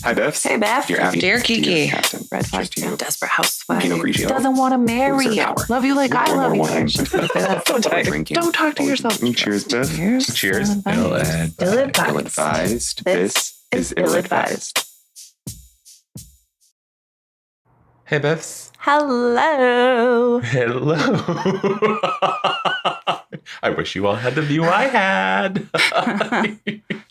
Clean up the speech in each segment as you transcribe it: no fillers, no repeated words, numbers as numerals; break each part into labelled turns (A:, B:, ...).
A: Hi, Biffs.
B: Hey, Beth.
A: Dear Abby.
C: Dear Kiki.
A: Captain.
B: Red flag. Desperate housewife.
A: Pinot Grigio.
B: Doesn't want to marry
A: Loser
B: you.
A: power.
B: Love you like I
A: Or
B: love
A: more
B: you.
A: wine.
B: Just gonna say that so tight.
A: Drinking.
B: Don't talk to yourself.
A: Cheers, Biff.
C: Cheers.
B: Ill-advised.
A: Ill-advised. This is ill-advised.
C: Hey, Biffs.
B: Hello.
C: Hello. I wish you all had the view I had.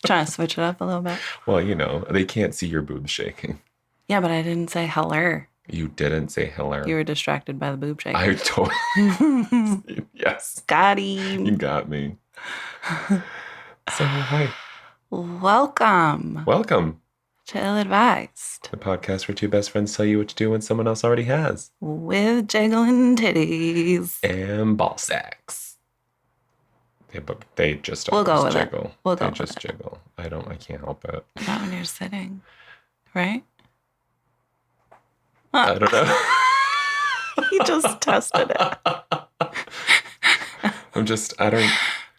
B: Trying to switch it up a little bit.
C: Well, you know, they can't see your boobs shaking.
B: Yeah, but I didn't say hello.
C: You didn't say hello.
B: You were distracted by the boob shake.
C: I totally. Yes.
B: Got him.
C: You got me. So, hi.
B: Welcome
C: Welcome.
B: to Ill-Advised
C: The podcast where two best friends tell you what to do when someone else already has.
B: with jiggling titties.
C: And ball sacks. Yeah, but they just
B: We'll go
C: always
B: with it.
C: jiggle.
B: We'll
C: They
B: go with
C: just
B: it.
C: jiggle. I can't help it.
B: Not when you're sitting, right?
C: I don't know.
B: He just tested it.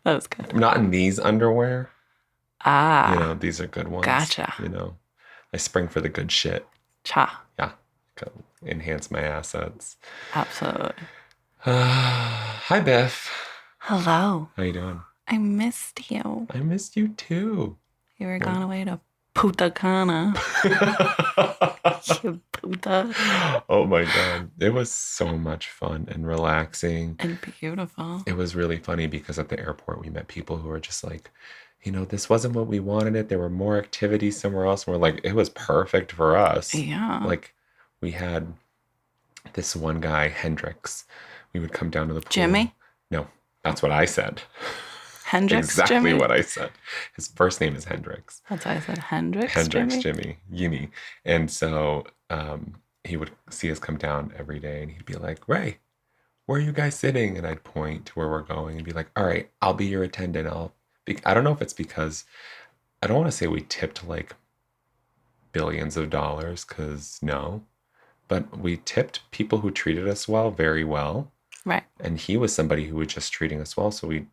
C: That
B: was good.
C: I'm not in these underwear.
B: Ah,
C: You know, these are good ones.
B: Gotcha.
C: You know, I spring for the good shit.
B: cha.
C: Go enhance my assets.
B: Absolutely.
C: Hi, Beth.
B: Hello.
C: How you doing?
B: I missed you.
C: I missed you too.
B: You were gone away to Punta Cana. You puta.
C: Oh my God. It was so much fun and relaxing.
B: And beautiful.
C: It was really funny because at the airport we met people who were just like, you know, this wasn't what we wanted it. There were more activities somewhere else. And we're like, it was perfect for us.
B: Yeah.
C: Like we had this one guy, Hendrix. We would come down to the pool.
B: Jimmy?
C: No, that's what I said.
B: Hendrix
C: Exactly
B: Jimmy?
C: what I said. His first name is Hendrix.
B: That's why I said Hendrix
C: Jimmy. Yimmy. And so he would see us come down every day and he'd be like, Ray, where are you guys sitting? And I'd point to where we're going and be like, all right, I'll be your attendant. I don't know if it's because, I don't want to say we tipped like billions of dollars, because no, but we tipped people who treated us well very well.
B: Right.
C: And he was somebody who was just treating us well, so we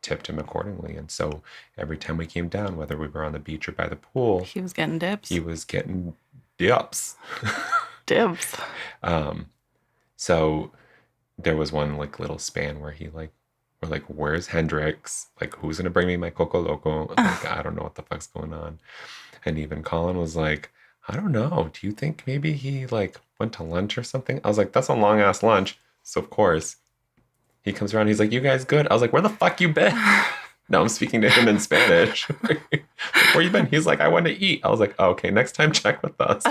C: tipped him accordingly. And so every time we came down, whether we were on the beach or by the pool,
B: He was getting dips.
C: he was getting dips.
B: Dibs.
C: So there was one like little span where we're like, where's Hendrix? Like, who's gonna bring me my Coco Loco? Like, I don't know what the fuck's going on. And even Colin was like, I don't know. Do you think maybe he like went to lunch or something? I was like, that's a long ass lunch. So of course he comes around. He's like, you guys good? I was like, where the fuck you been? Now I'm speaking to him in Spanish. Where you been? He's like, I went to eat. I was like, oh, okay, next time check with us.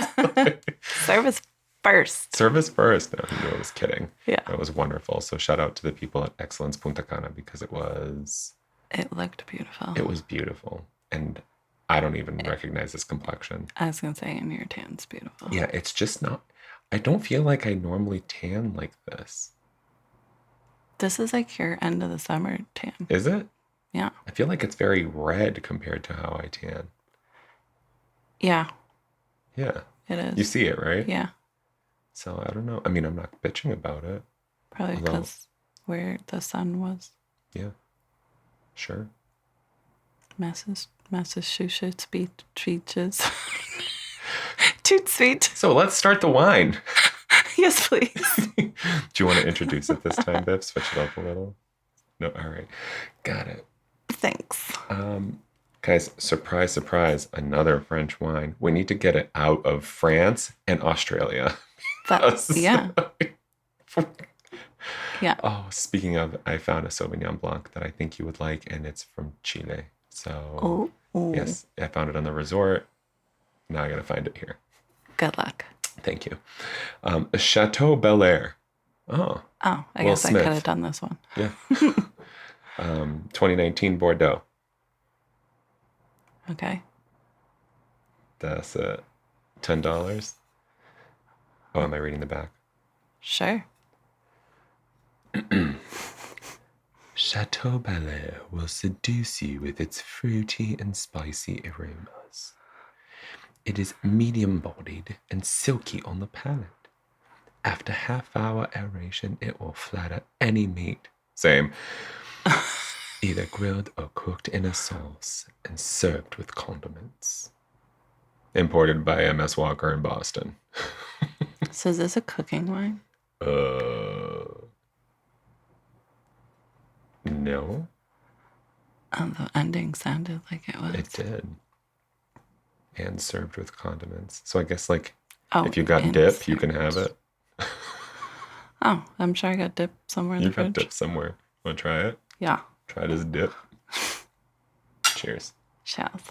B: Service first.
C: Service first. No, he knew I was kidding.
B: Yeah.
C: It was wonderful. So shout out to the people at Excellence Punta Cana because it
B: It looked beautiful.
C: was beautiful. And I don't even recognize this complexion.
B: I was going to say, and your tan's beautiful.
C: Yeah, it's just not, I don't feel like I normally tan like this.
B: This is like your end of the summer tan.
C: Is it?
B: Yeah.
C: I feel like it's very red compared to how I tan.
B: Yeah,
C: Yeah.
B: it is.
C: You see it, right?
B: Yeah.
C: So I don't know. I mean, I'm not bitching about it.
B: Probably
C: Although-
B: because where the sun was.
C: Yeah. Sure.
B: Massachusetts beaches. Toot sweet.
C: So let's start the wine.
B: Yes, please.
C: Do you want to introduce it this time, Biff? Switch it up a little? No? All right. Got it.
B: Thanks.
C: Guys, surprise, surprise, another French wine. We need to get it out of France and Australia.
B: Yeah. Yeah.
C: Oh, speaking of, I found a Sauvignon Blanc that I think you would like, and it's from Chile. So,
B: Oh.
C: yes, I found it on the resort. Now I got to find it here.
B: Good luck.
C: Thank you. Chateau Bel Air. Oh,
B: Oh, I
C: Will
B: guess
C: Smith.
B: I could have done this one.
C: yeah. 2019 Bordeaux.
B: Okay.
C: That's $10. Oh, am I reading the back?
B: Sure.
C: Chateau Bel Air will seduce you with its fruity and spicy aromas. It is medium-bodied and silky on the palate. After half-hour aeration, it will flatter any meat. Same. Either grilled or cooked in a sauce and served with condiments. Imported by M.S. Walker in Boston.
B: So is this a cooking wine?
C: No.
B: The ending sounded like it was.
C: It did. And served with condiments. So I guess like
B: Oh,
C: if you got dip, you can have it.
B: Oh, I'm sure I got dip somewhere in the fridge.
C: You got dip somewhere. Want to try it?
B: Yeah.
C: Try this dip. Cheers.
B: Cheers.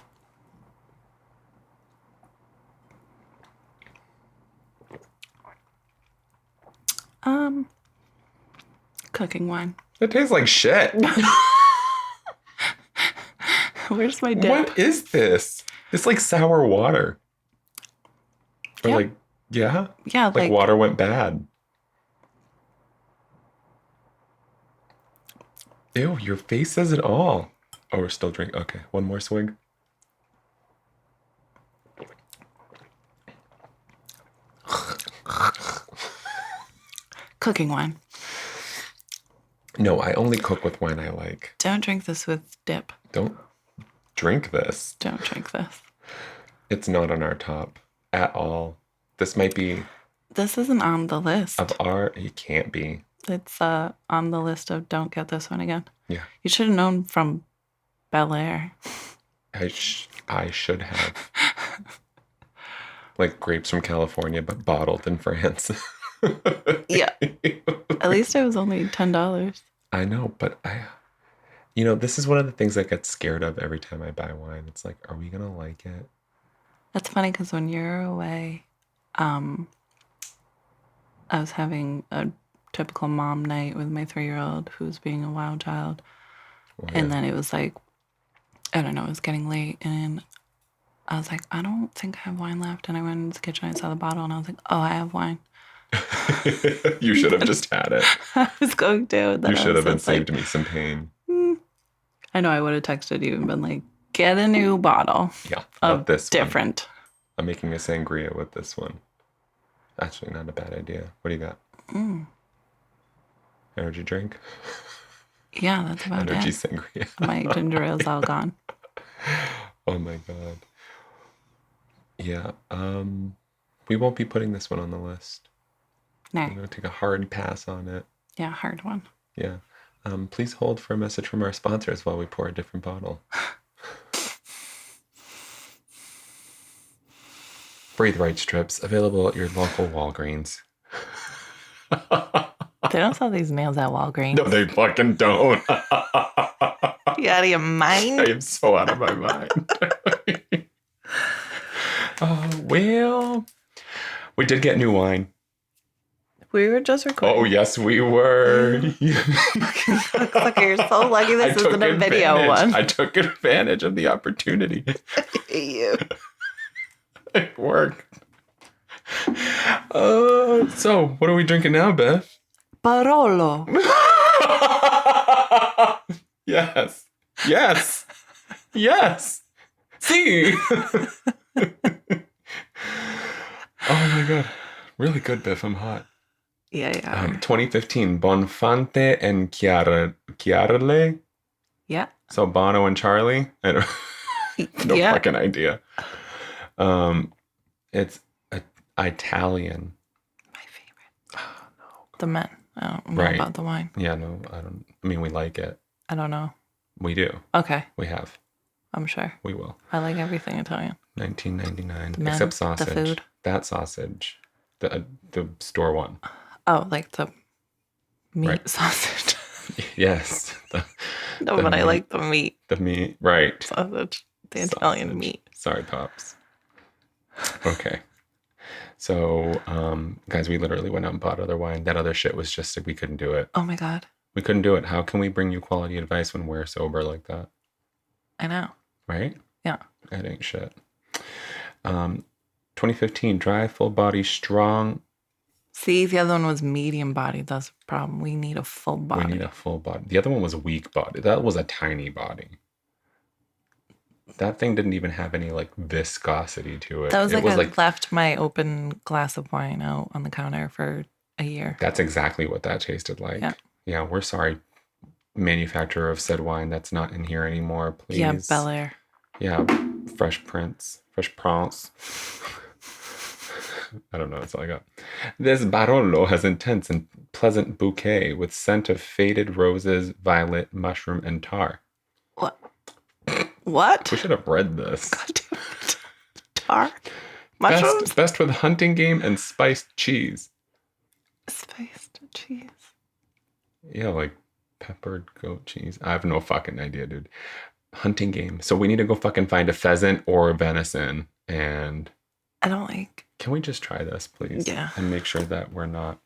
B: Cooking wine.
C: It tastes like shit.
B: Where's my dip?
C: What is this? It's like sour water. Or
B: Yep.
C: like, yeah?
B: Yeah,
C: Like water went bad. Ew, your face says it all. Oh, we're still drinking. Okay, one more swig.
B: Cooking wine.
C: No, I only cook with wine I like.
B: Don't drink this with dip.
C: Don't drink this.
B: Don't drink this.
C: It's not on our top at all. This might be
B: This isn't on the list.
C: it can't be.
B: It's on the list of don't get this one again.
C: Yeah.
B: You should have known from Bel Air.
C: I should have. Like grapes from California, but bottled in France.
B: Yeah. At least it was only $10.
C: I know, but this is one of the things I get scared of every time I buy wine. It's like, are we going to like it?
B: That's funny because when you're away, I was having a typical mom night with my 3-year-old who's being a wild child.
C: Well,
B: And then it was like, I don't know, it was getting late. And I was like, I don't think I have wine left. And I went into the kitchen, I saw the bottle, and I was like, oh, I have wine.
C: You should have just had it.
B: I was going to. And then
C: You
B: I
C: should
B: was
C: have
B: just
C: saved me some pain.
B: I know I would have texted you and been like, get a new bottle.
C: Yeah,
B: Of
C: not this
B: different.
C: one. I'm making a sangria with this one. Actually, not a bad idea. What do you got? Energy drink?
B: Yeah, that's about
C: Energy
B: it.
C: sangria.
B: My ginger ale's all gone.
C: Oh my god. Yeah, we won't be putting this one on the list.
B: No.
C: I'm going to take a hard pass on it.
B: Yeah, hard one.
C: Yeah. Please hold for a message from our sponsors while we pour a different bottle. Breathe Right strips available at your local Walgreens.
B: They don't sell these nails at Walgreens.
C: No, they fucking don't.
B: You out of your mind?
C: I am so out of my mind. Well, we did get new wine.
B: We were just recording.
C: Oh, yes, we were.
B: Look, you're so lucky this isn't a video one.
C: I took advantage of the opportunity.
B: You.
C: It worked. So, what are we drinking now, Beth?
B: Barolo.
C: Yes. Yes. Yes. See. Oh my god. Really good, Biff. I'm hot.
B: Yeah.
C: 2015, Bonfante and Chiarle.
B: Yeah.
C: So Bono and Charlie. I don't no fucking idea. It's Italian.
B: My favorite.
C: Oh, no.
B: The men. I don't know about the wine.
C: Yeah, no, I don't. I mean, we like it.
B: I don't know.
C: We do.
B: Okay.
C: We have.
B: I'm sure.
C: We will.
B: I like everything Italian.
C: 1999.
B: The men,
C: Except sausage.
B: the food.
C: That sausage. The store one.
B: Oh, like the meat
C: Right.
B: sausage.
C: Yes.
B: No,
C: the
B: but I
C: meat.
B: like the meat
C: The meat. Right.
B: sausage. The Italian
C: Sausage.
B: meat.
C: Sorry, Pops. Okay. So, guys, we literally went out and bought other wine. That other shit was just, we couldn't do it.
B: Oh my God.
C: We couldn't do it. How can we bring you quality advice when we're sober like that?
B: I know.
C: Right?
B: Yeah.
C: That ain't shit. 2015, dry, full body, strong.
B: See, the other one was medium body. That's the problem. We need a full body.
C: We need a full body. The other one was weak body. That was a tiny body. That thing didn't even have any like viscosity to it.
B: That was
C: it
B: like
C: was
B: I left my open glass of wine out on the counter for a year.
C: That's exactly what that tasted like.
B: Yeah.
C: Yeah, we're sorry, manufacturer of said wine that's not in here anymore, please.
B: Yeah, Bel Air.
C: Yeah, Fresh Prince Fresh prawns. I don't know. That's all I got. This Barolo has intense and pleasant bouquet with scent of faded roses, violet, mushroom, and tar.
B: What? What?
C: We should have read this.
B: God damn it. Tar? Mushrooms?
C: Best with hunting game and spiced cheese.
B: Spiced cheese.
C: Yeah, like peppered goat cheese. I have no fucking idea, dude. Hunting game. So we need to go fucking find a pheasant or a venison. And
B: I don't like.
C: Can we just try this, please?
B: Yeah.
C: And make sure that we're not.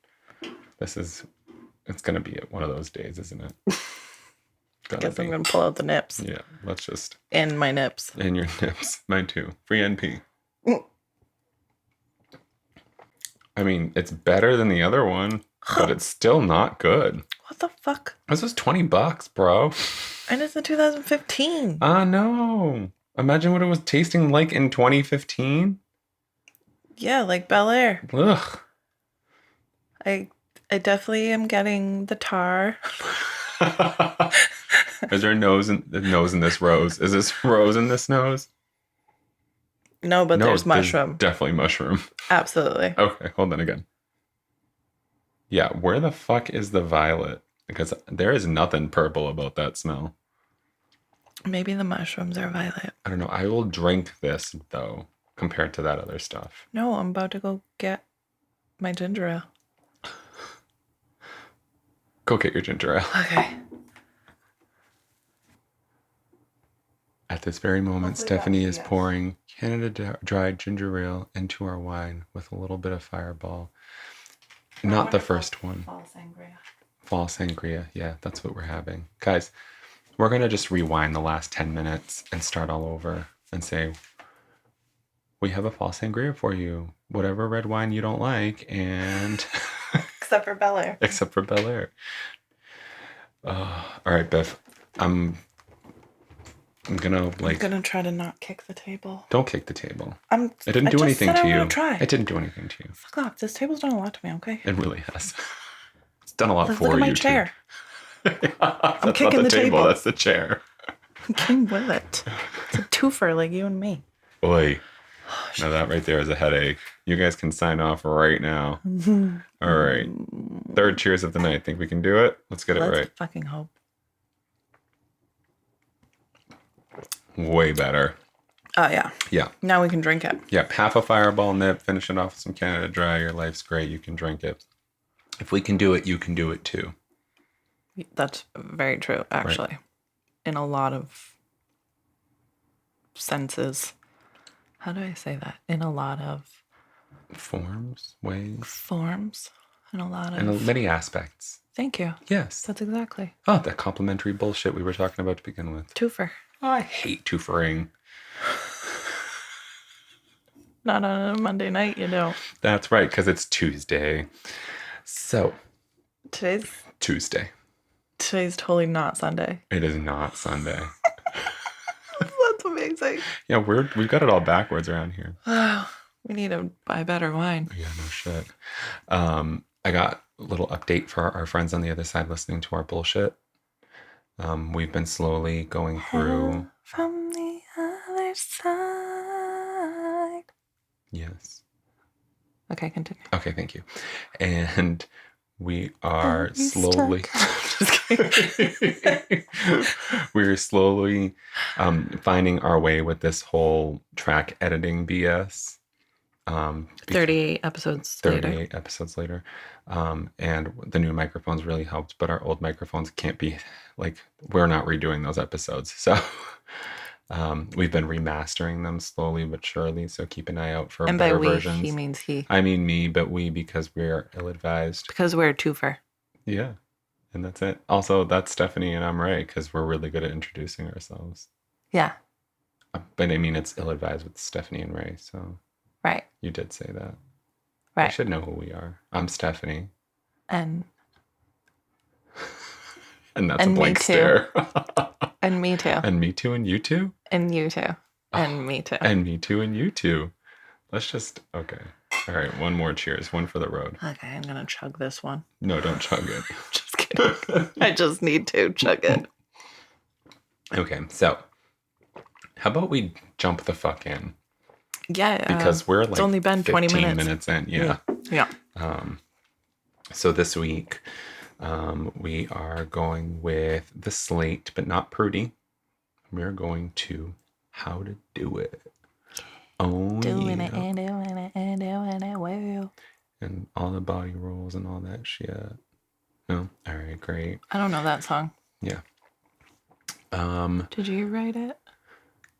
C: It's going to be one of those days, isn't it?
B: I guess I'm going to pull out the nips.
C: Yeah, let's just.
B: And my nips.
C: And your nips. Mine too. Free NP. I mean, it's better than the other one, but it's still not good.
B: What the fuck?
C: This was $20, bro.
B: And it's in 2015.
C: I know. Imagine what it was tasting like in 2015.
B: Yeah, like Bel Air.
C: Ugh.
B: I definitely am getting the tar.
C: Is there a nose in this rose? Is this rose in this nose?
B: No, but there's mushroom.
C: Definitely mushroom.
B: Absolutely.
C: Okay, hold on again. Yeah, where the fuck is the violet? Because there is nothing purple about that smell.
B: Maybe the mushrooms are violet.
C: I don't know. I will drink this, though, compared to that other stuff.
B: No, I'm about to go get my ginger ale.
C: Go get your ginger ale.
B: Okay.
C: At this very moment, Stephanie is pouring Canada dried ginger ale into our wine with a little bit of Fireball. Not the first one. Fall sangria. Yeah, that's what we're having. Guys, we're going to just rewind the last 10 minutes and start all over and say, we have a fall sangria for you. Whatever red wine you don't like, and...
B: Except for Bel Air.
C: Except for Bel Air. All right, Biff. I'm gonna
B: try to not kick the table.
C: Don't kick the table.
B: It
C: didn't do anything to you.
B: Try.
C: It didn't do anything to you.
B: Fuck off. This table's done a lot to me, okay?
C: It really has. It's done a lot for you.
B: Look at my chair.
C: I'm
B: kicking the table.
C: That's the chair.
B: I'm kidding with it. It's a twofer like you and me.
C: Oi. Now that right there is a headache. You guys can sign off right now. All right. Third cheers of the night. Think we can do it? Let's get it right.
B: Let's fucking hope.
C: Way better.
B: Oh, yeah.
C: Yeah.
B: Now we can drink it.
C: Yeah. Half a Fireball nip. Finish it off with some Canada Dry. Your life's great. You can drink it. If we can do it, you can do it too.
B: That's very true, actually. Right. In a lot of senses. How do I say that? In a lot of...
C: Forms? Ways?
B: Forms. In a lot of...
C: In many aspects.
B: Thank you.
C: Yes.
B: That's exactly.
C: Oh, that complimentary bullshit we were talking about to begin with.
B: Twofer.
C: Oh, I hate twofering.
B: Not on a Monday night, you know.
C: That's right, because it's Tuesday. So.
B: Today's
C: Tuesday.
B: Today's totally not Sunday.
C: It is not Sunday.
B: That's amazing.
C: Yeah, we've got it all backwards around here.
B: We need to buy better wine.
C: Yeah, no shit. I got a little update for our friends on the other side listening to our bullshit. We've been slowly going through...
B: From the other side.
C: Yes.
B: Okay, continue.
C: Okay, thank you. And we are slowly... We're slowly finding our way with this whole track editing BS.
B: 38 episodes later.
C: 38 episodes later. And the new microphones really helped, but our old microphones can't be, we're not redoing those episodes. So we've been remastering them slowly but surely. So keep an eye out for better versions. And by we,
B: he means he.
C: I mean me, but we because we're ill-advised.
B: Because we're a twofer.
C: Yeah. And that's it. Also, that's Stephanie and I'm Ray because we're really good at introducing ourselves.
B: Yeah.
C: But I mean, it's ill-advised with Stephanie and Ray, so...
B: Right.
C: You did say that.
B: Right.
C: I should know who we are. I'm Stephanie.
B: And
C: that's a blank stare.
B: And me too.
C: And me too and you too?
B: And you too. And me too.
C: And me too and you too. Let's just... Okay. All right. One more cheers. One for the road.
B: Okay. I'm going to chug this one.
C: No, don't chug it.
B: Just kidding. I just need to chug it.
C: Okay. So, how about we jump the fuck in?
B: Yeah.
C: Because we're like
B: it's only been 20
C: minutes in. Yeah.
B: Yeah.
C: So this week, we are going with the Slate, but not Prudy. We're going to How to Do It. Oh,
B: Doing
C: yeah.
B: it and doing it and doing it well.
C: And all the body rolls and all that shit. No? All right, great.
B: I don't know that song.
C: Yeah.
B: Did you write it?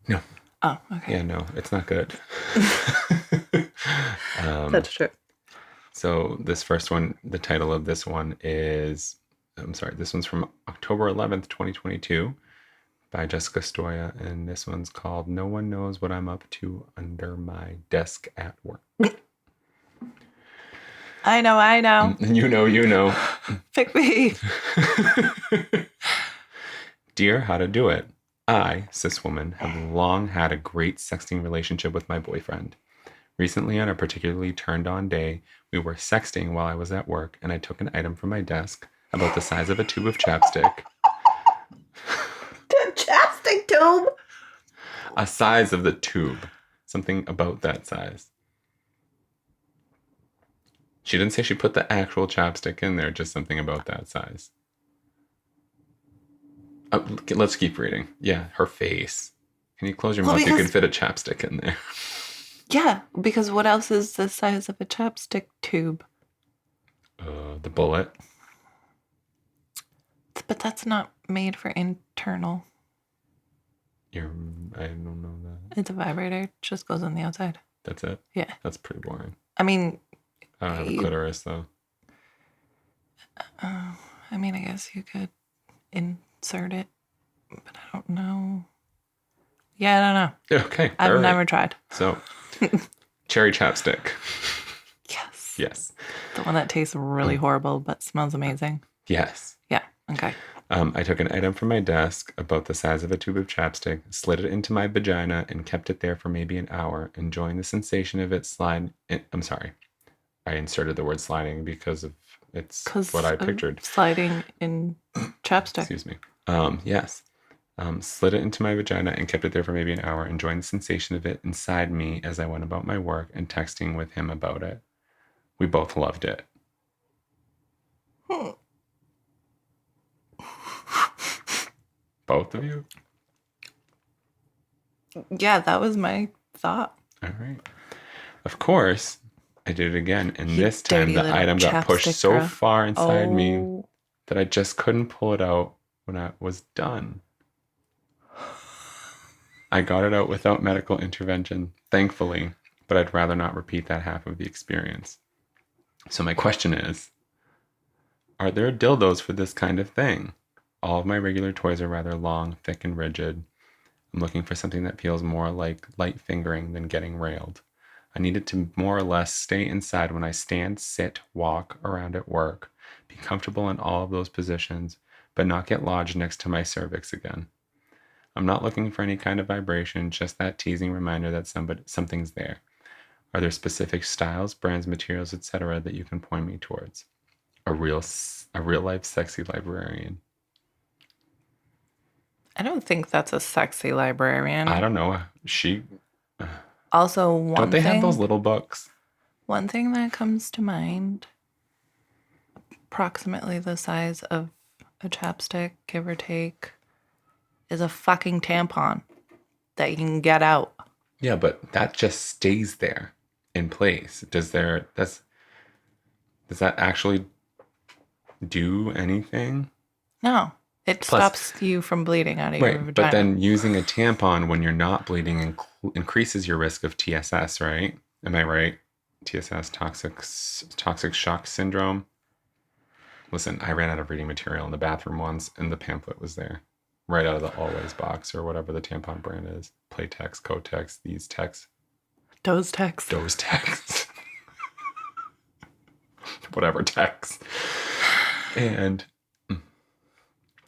C: No.
B: Oh, okay.
C: Yeah, no, it's not good.
B: That's true.
C: So this first one, the title of this one is, this one's from October 11th, 2022 by Jessica Stoya. And this one's called No One Knows What I'm Up to Under My Desk at Work.
B: I know.
C: You know.
B: Pick me.
C: Dear How to Do It. I, cis woman, have long had a great sexting relationship with my boyfriend. Recently, on a particularly turned-on day, we were sexting while I was at work, and I took an item from my desk about the size of a tube of chapstick.
B: The chapstick tube?
C: A size of the tube. Something about that size. She didn't say she put the actual chapstick in there, just something about that size. Let's keep reading. Yeah, her face. Can you close your mouth? You can fit a chapstick in there.
B: Yeah, because what else is the size of a chapstick tube?
C: The bullet.
B: But that's not made for internal.
C: I don't know that.
B: It's a vibrator. It just goes on the outside.
C: That's it?
B: Yeah.
C: That's pretty boring.
B: I mean...
C: I don't have a clitoris, though.
B: I mean, I guess you could insert it, but I don't know. Yeah, I don't know.
C: Okay.
B: I've never tried.
C: So, Cherry Chapstick.
B: Yes.
C: Yes.
B: The one that tastes really horrible but smells amazing.
C: Yes.
B: Yeah, okay.
C: I took an item from my desk about the size of a tube of chapstick, slid it into my vagina, and kept it there for maybe an hour, enjoying the sensation of it slide. I'm sorry. I inserted the word sliding because of it's what I pictured.
B: Sliding in chapstick.
C: Excuse me. Yes. Slid it into my vagina and kept it there for maybe an hour, enjoying the sensation of it inside me as I went about my work and texting with him about it. We both loved it. Both of you?
B: Yeah, that was my thought.
C: All right. Of course, I did it again. And this time the item got pushed so far inside me that I just couldn't pull it out when I was done. I got it out without medical intervention, thankfully, but I'd rather not repeat that half of the experience. So my question is, are there dildos for this kind of thing? All of my regular toys are rather long, thick, and rigid. I'm looking for something that feels more like light fingering than getting railed. I need it to more or less stay inside when I stand, sit, walk around at work, be comfortable in all of those positions, but not get lodged next to my cervix again. I'm not looking for any kind of vibration, just that teasing reminder that something's there. Are there specific styles, brands, materials, etc. that you can point me towards? A real life sexy librarian.
B: I don't think that's a sexy librarian.
C: I don't know.
B: Also,
C: don't they have those little books?
B: One thing that comes to mind, approximately the size of a chapstick, give or take, is a fucking tampon that you can get out.
C: Yeah, but that just stays there in place. Does that actually do anything?
B: No. It stops you from bleeding out of your vagina.
C: But then using a tampon when you're not bleeding increases your risk of TSS, right? Am I right? TSS, toxic shock syndrome. Listen, I ran out of reading material in the bathroom once, and the pamphlet was there. Right out of the Always box or whatever the tampon brand is. Playtex, Kotex, these texts.
B: Those texts.
C: Whatever text. And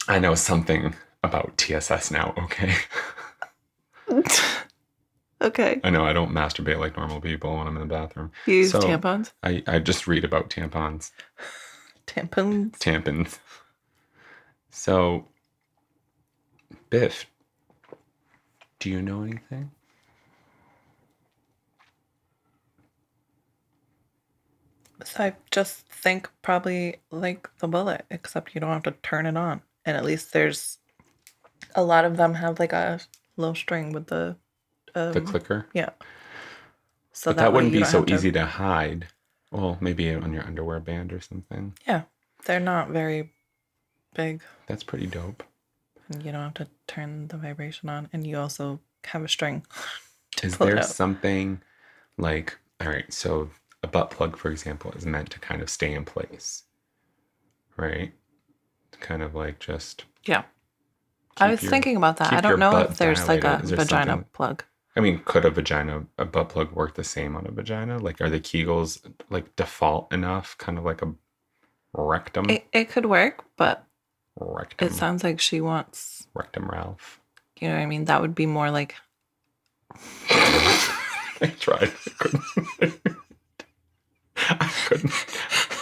C: I know something about TSS now, okay?
B: Okay.
C: I know I don't masturbate like normal people when I'm in the bathroom.
B: You use tampons?
C: I just read about tampons. Tampons. So, Biff, do you know anything?
B: So I just think probably like the bullet, except you don't have to turn it on. And at least there's a lot of them have like a little string with the
C: clicker.
B: Yeah. So
C: But that
B: way
C: wouldn't
B: you
C: be
B: don't
C: so
B: have to-
C: easy to hide. Well, maybe on your underwear band or something.
B: Yeah, they're not very big,
C: That's pretty dope.
B: and you don't have to turn the vibration on. And you also have a string. to
C: Is
B: pull it
C: there
B: out.
C: something like, all right, so a butt plug, for example, is meant to kind of stay in place, right? Kind of like just
B: Yeah. I was thinking about that. I
C: keep your
B: don't know
C: butt
B: if there's like a
C: dilated. Is there
B: vagina
C: something-
B: plug.
C: I mean, could a butt plug work the same on a vagina? Like, are the Kegels like default enough? Kind of like a rectum?
B: It could work, but
C: Rectum.
B: it sounds like she wants,
C: Rectum Ralph.
B: you know what I mean? That would be more like,
C: I tried. I couldn't.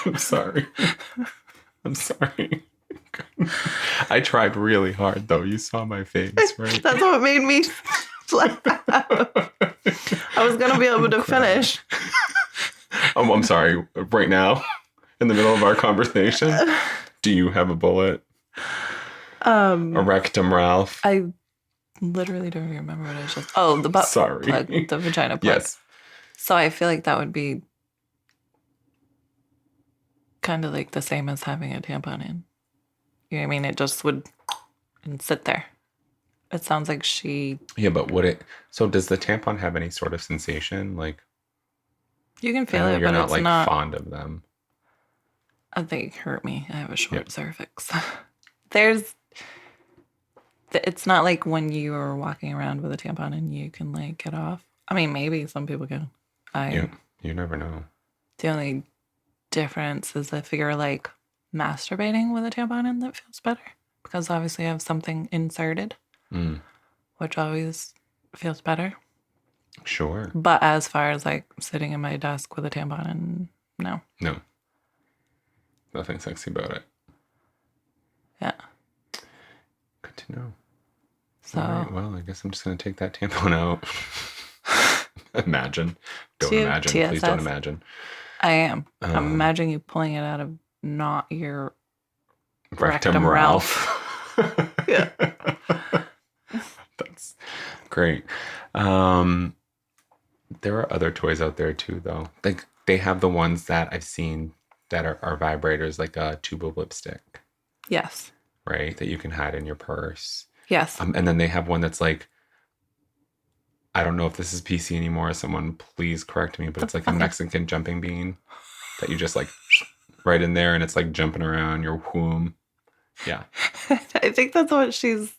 C: I'm sorry. I'm sorry. I tried really hard, though. You saw my face, right?
B: that's what made me laugh. I was going to be able to finish.
C: Oh, I'm sorry. Right now, in the middle of our conversation, do you have a bullet? A rectum Ralph?
B: I literally don't even remember what I was just... Oh, the butt
C: Sorry.
B: plug, the vagina plug.
C: Yes.
B: So I feel like that would be kind of like the same as having a tampon in. You know what I mean? It just would sit there. It sounds like she...
C: Yeah, but would it... So does the tampon have any sort of sensation? Like...
B: You can feel
C: I know
B: it,
C: you're
B: but
C: not
B: it's
C: like
B: not...
C: fond of them.
B: They hurt me. I have a short cervix. It's not like when you are walking around with a tampon and you can like get off. I mean, maybe some people can.
C: You never know.
B: The only difference is if you're like masturbating with a tampon in, that feels better. Because obviously I have something inserted, which always feels better.
C: Sure.
B: But as far as like sitting in my desk with a tampon in, no.
C: No. Nothing sexy about it.
B: Yeah.
C: Good to know.
B: So,
C: All right, well, I guess I'm just going to take that tampon out. Imagine. Don't
B: To
C: imagine. Please don't
B: TSS.
C: imagine.
B: I am. I'm imagining you pulling it out of not your
C: Rectum Ralph.
B: Yeah.
C: That's great. There are other toys out there too, though. Like they have the ones that I've seen that are vibrators, like a tube of lipstick.
B: Yes.
C: Right? That you can hide in your purse.
B: Yes.
C: And then they have one that's like, I don't know if this is PC anymore. Someone please correct me, but it's like a Mexican jumping bean that you just like right in there and it's like jumping around your womb. Yeah.
B: I think that's what she's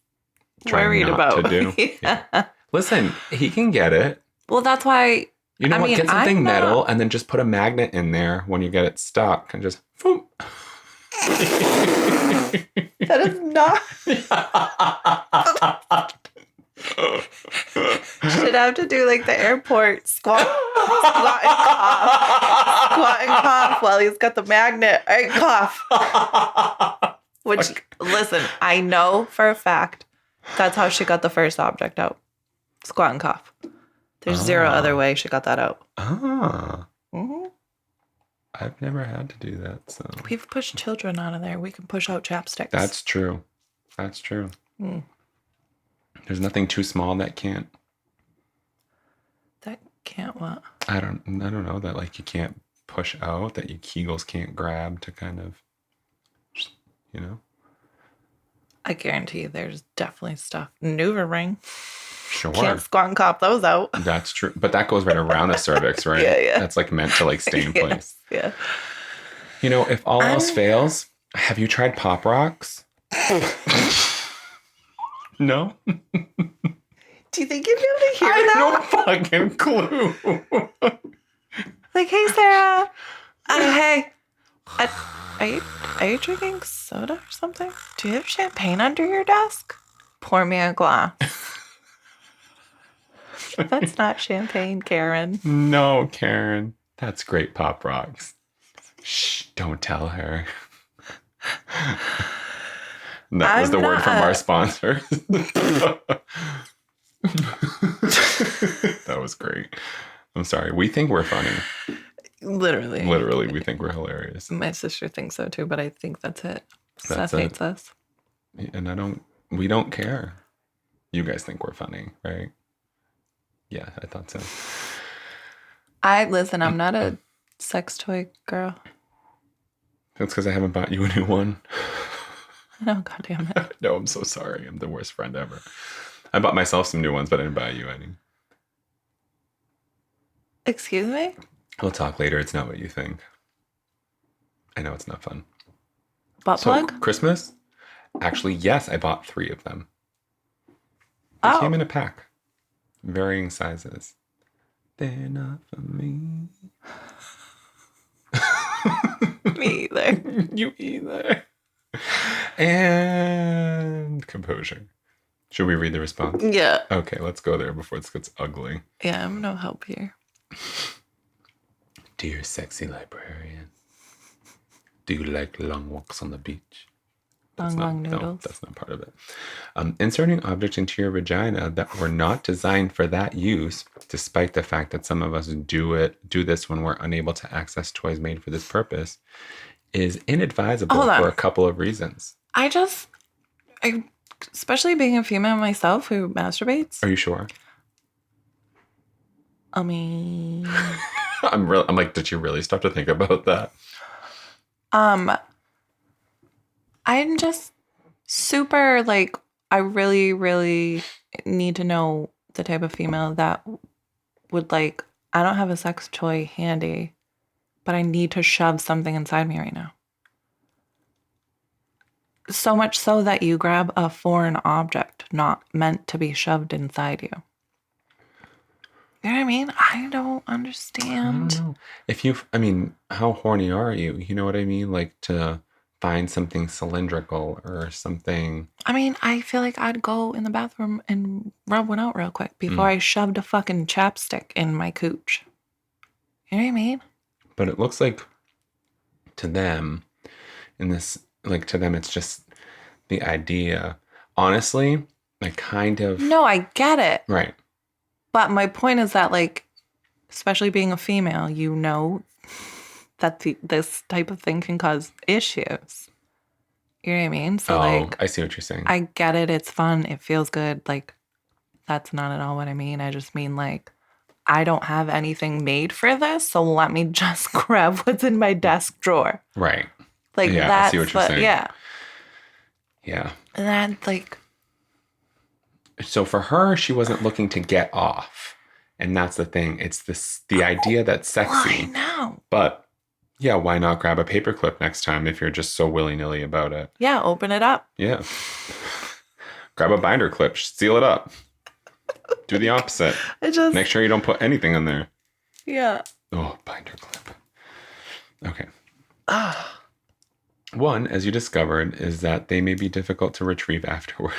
C: Trying
B: worried
C: not
B: about.
C: to do.
B: Yeah.
C: Listen, he can get it.
B: Well, that's why.
C: You know
B: I
C: what?
B: mean,
C: Get something
B: I'm not-
C: metal and then just put a magnet in there when you get it stuck and just boom.
B: That is not. Should have to do like the airport squat and cough while he's got the magnet. All right, cough. Which, listen, I know for a fact that's how she got the first object out. Squat and cough. There's zero other way she got that out.
C: Ah.
B: Mm-hmm.
C: I've never had to do that, so.
B: We've pushed children out of there. We can push out chapsticks.
C: That's true. That's true. There's nothing too small that can't.
B: That can't what?
C: I don't know that like you can't push out, that you Kegels can't grab to kind of, you know.
B: I guarantee you there's definitely stuff. Maneuver ring.
C: Sure.
B: Can't squat and cough those out.
C: That's true. But that goes right around the cervix, right?
B: Yeah.
C: That's like meant to like stay in place.
B: Yeah.
C: You know, if all else fails, have you tried Pop Rocks? No?
B: Do you think you'd be able to hear that?
C: No fucking clue.
B: Like, hey, Sarah. Hey. Are you drinking soda or something? Do you have champagne under your desk? Pour me a glass. That's not champagne, Karen.
C: No, Karen. That's great Pop Rocks. Shh, don't tell her. That was the word from our sponsor. That was great. I'm sorry. We think we're funny.
B: Literally.
C: Literally, we think we're hilarious.
B: My sister thinks so too, but I think that's it.
C: That's
B: Seth hates us.
C: And we don't care. You guys think we're funny, right? Yeah, I thought so.
B: Listen, I'm not a sex toy girl.
C: That's because I haven't bought you a new one.
B: No, goddamn it.
C: No, I'm so sorry. I'm the worst friend ever. I bought myself some new ones, but I didn't buy you any.
B: Excuse me?
C: We'll talk later. It's not what you think. I know it's not fun.
B: Butt plug?
C: Christmas? Actually, yes, I bought 3 of them. They came in a pack. Varying sizes. They're not for me.
B: Me either.
C: You either. And composure. Should we read the response?
B: Yeah.
C: Okay, let's go there before this gets ugly.
B: Yeah, I'm no help here.
C: Dear sexy librarian, do you like long walks on the beach?
B: Long noodles.
C: No, that's not part of it. Inserting objects into your vagina that were not designed for that use, despite the fact that some of us do this when we're unable to access toys made for this purpose, is inadvisable for a couple of reasons.
B: Especially being a female myself who masturbates.
C: Are you sure?
B: I mean,
C: I'm like, did you really stop to think about that?
B: I'm just super like, I really, really need to know the type of female that would like, I don't have a sex toy handy, but I need to shove something inside me right now. So much so that you grab a foreign object not meant to be shoved inside you. You know what I mean? I don't understand.
C: I don't know. How horny are you? You know what I mean? Like to find something cylindrical or something.
B: I mean, I feel like I'd go in the bathroom and rub one out real quick before I shoved a fucking chapstick in my cooch. You know what I mean?
C: But it looks like to them, it's just the idea. Honestly, I kind of...
B: No, I get it.
C: Right.
B: But my point is that, like, especially being a female, you know that this type of thing can cause issues. You know what I mean? So,
C: I see what you're saying.
B: I get it. It's fun. It feels good. Like, that's not at all what I mean. I just mean, like, I don't have anything made for this, so let me just grab what's in my desk drawer.
C: Right.
B: Like,
C: yeah,
B: that's
C: I see what you're saying.
B: Yeah.
C: Yeah.
B: And then, like...
C: So for her, she wasn't looking to get off. And that's the thing. It's the idea that's sexy.
B: I know.
C: But, yeah, why not grab a paperclip next time if you're just so willy-nilly about it?
B: Yeah, open it up.
C: Yeah. Grab a binder clip. Seal it up. Do the opposite. Make sure you don't put anything in there.
B: Yeah.
C: Oh, binder clip. Okay. One, as you discovered, is that they may be difficult to retrieve afterward.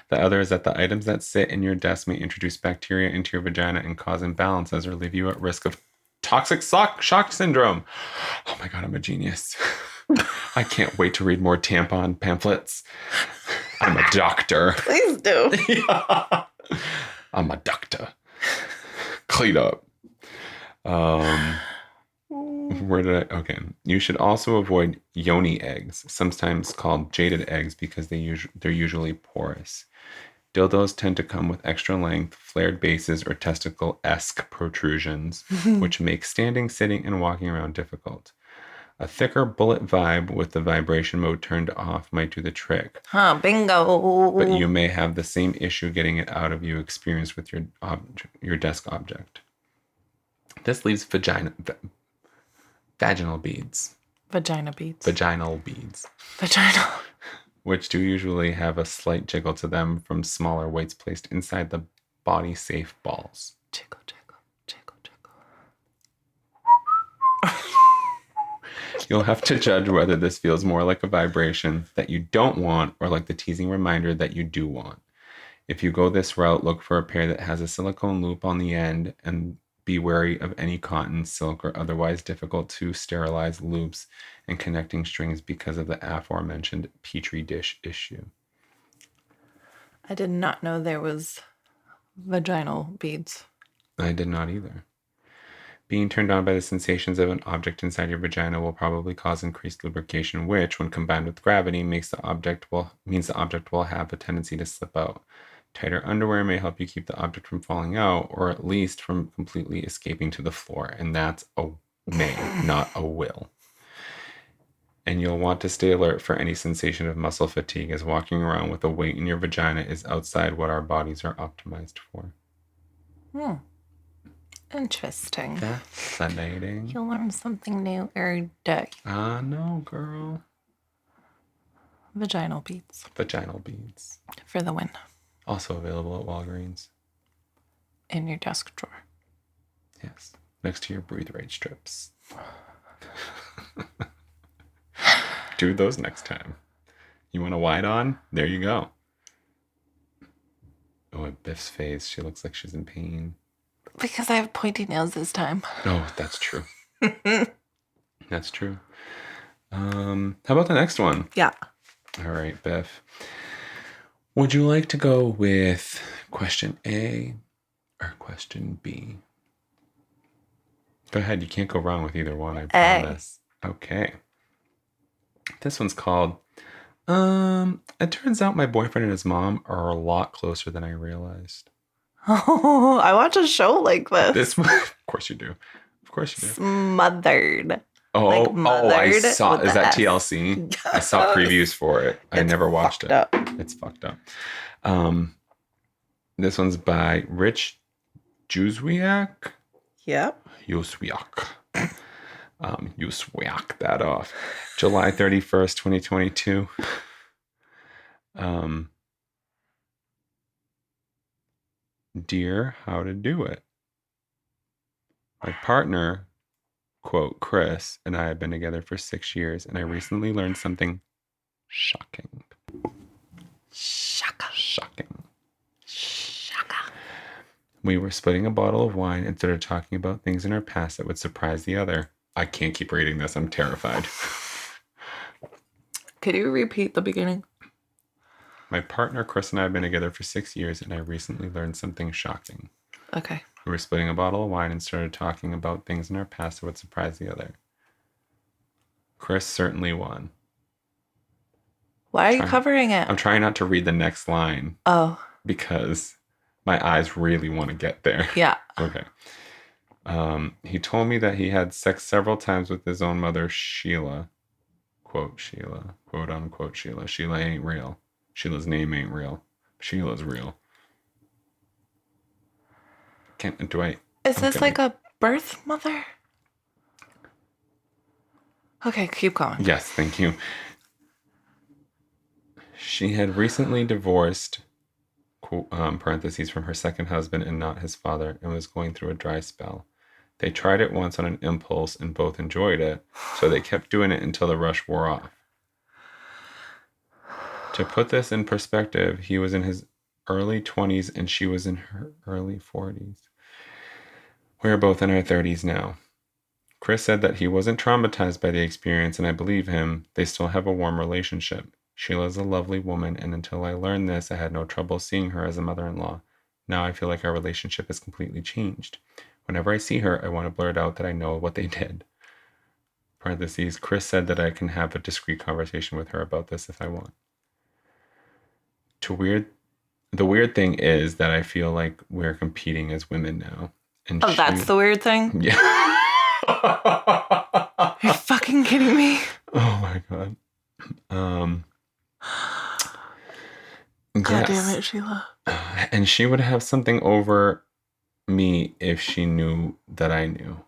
C: The other is that the items that sit in your desk may introduce bacteria into your vagina and cause imbalances or leave you at risk of toxic shock syndrome. Oh my God, I'm a genius. I can't wait to read more tampon pamphlets. I'm a doctor.
B: Please do.
C: Yeah. I'm a doctor. Clean up. Okay. You should also avoid yoni eggs, sometimes called jaded eggs, because they're usually porous. Dildos tend to come with extra length, flared bases, or testicle-esque protrusions, which make standing, sitting, and walking around difficult. A thicker bullet vibe with the vibration mode turned off might do the trick.
B: Bingo.
C: But you may have the same issue getting it out of you experienced with your desk object. This leaves vaginal beads.
B: Vagina beads.
C: Vaginal beads.
B: Vaginal.
C: Which do usually have a slight jiggle to them from smaller weights placed inside the body-safe balls.
B: Jiggle, jiggle, jiggle, jiggle.
C: You'll have to judge whether this feels more like a vibration that you don't want or like the teasing reminder that you do want. If you go this route, look for a pair that has a silicone loop on the end and be wary of any cotton, silk, or otherwise difficult to sterilize loops and connecting strings because of the aforementioned petri dish issue.
B: I did not know there was vaginal beads.
C: I did not either. Being turned on by the sensations of an object inside your vagina will probably cause increased lubrication, which, when combined with gravity, means the object will have a tendency to slip out. Tighter underwear may help you keep the object from falling out, or at least from completely escaping to the floor. And that's a may, not a will. And you'll want to stay alert for any sensation of muscle fatigue, as walking around with a weight in your vagina is outside what our bodies are optimized for.
B: Interesting.
C: Fascinating.
B: You'll learn something new every day.
C: I know, girl.
B: Vaginal beads.
C: Vaginal beads.
B: For the win.
C: Also available at Walgreens.
B: In your desk drawer.
C: Yes. Next to your breathe rate strips. Do those next time. You want a wide on? There you go. Oh, at Biff's face. She looks like she's in pain.
B: Because I have pointy nails this time.
C: Oh, that's true. That's true. How about the next one?
B: Yeah.
C: All right, Biff. Would you like to go with question A or question B? Go ahead. You can't go wrong with either one, I promise. Okay. This one's called, it turns out my boyfriend and his mom are a lot closer than I realized.
B: Oh, I watch a show like this.
C: This one, of course you do. Of course you do.
B: Smothered.
C: Oh,
B: Like
C: I
B: Mothered
C: saw.
B: with
C: Is
B: the
C: that
B: S.
C: TLC? I saw previews for it. I never watched it.
B: Up.
C: It's fucked up. This one's by Rich Juzwiak.
B: Yep.
C: Juzwiak. Juzwiak that off. July 31st, 2022. Dear, how to do it. My partner, quote, Chris, and I have been together for 6 years, and I recently learned something shocking. Shocking. We were splitting a bottle of wine and started talking about things in our past that would surprise the other. I can't keep reading this. I'm terrified.
B: Could you repeat the beginning?
C: My partner, Chris, and I have been together for 6 years, and I recently learned something shocking.
B: Okay.
C: We were splitting a bottle of wine and started talking about things in our past that would surprise the other. Chris certainly won.
B: Why are you covering it?
C: I'm trying not to read the next line.
B: Oh.
C: Because my eyes really want to get there.
B: Yeah.
C: Okay. He told me that he had sex several times with his own mother, Sheila. Quote Sheila. Quote unquote Sheila. Sheila ain't real. Sheila's name ain't real. Sheila's real.
B: Is this like a birth mother? Okay, keep going.
C: Yes, thank you. She had recently divorced, parentheses, from her second husband and not his father, and was going through a dry spell. They tried it once on an impulse and both enjoyed it, so they kept doing it until the rush wore off. To put this in perspective, he was in his early 20s and she was in her early 40s. We are both in our 30s now. Chris said that he wasn't traumatized by the experience, and I believe him. They still have a warm relationship. Sheila's a lovely woman, and until I learned this, I had no trouble seeing her as a mother-in-law. Now I feel like our relationship has completely changed. Whenever I see her, I want to blurt out that I know what they did. Parentheses, Chris said that I can have a discreet conversation with her about this if I want. The weird thing is that I feel like we're competing as women now. And
B: that's the weird thing?
C: Yeah.
B: Are you fucking kidding me?
C: Oh my God.
B: God
C: yes.
B: damn it, Sheila.
C: And she would have something over me if she knew that I knew.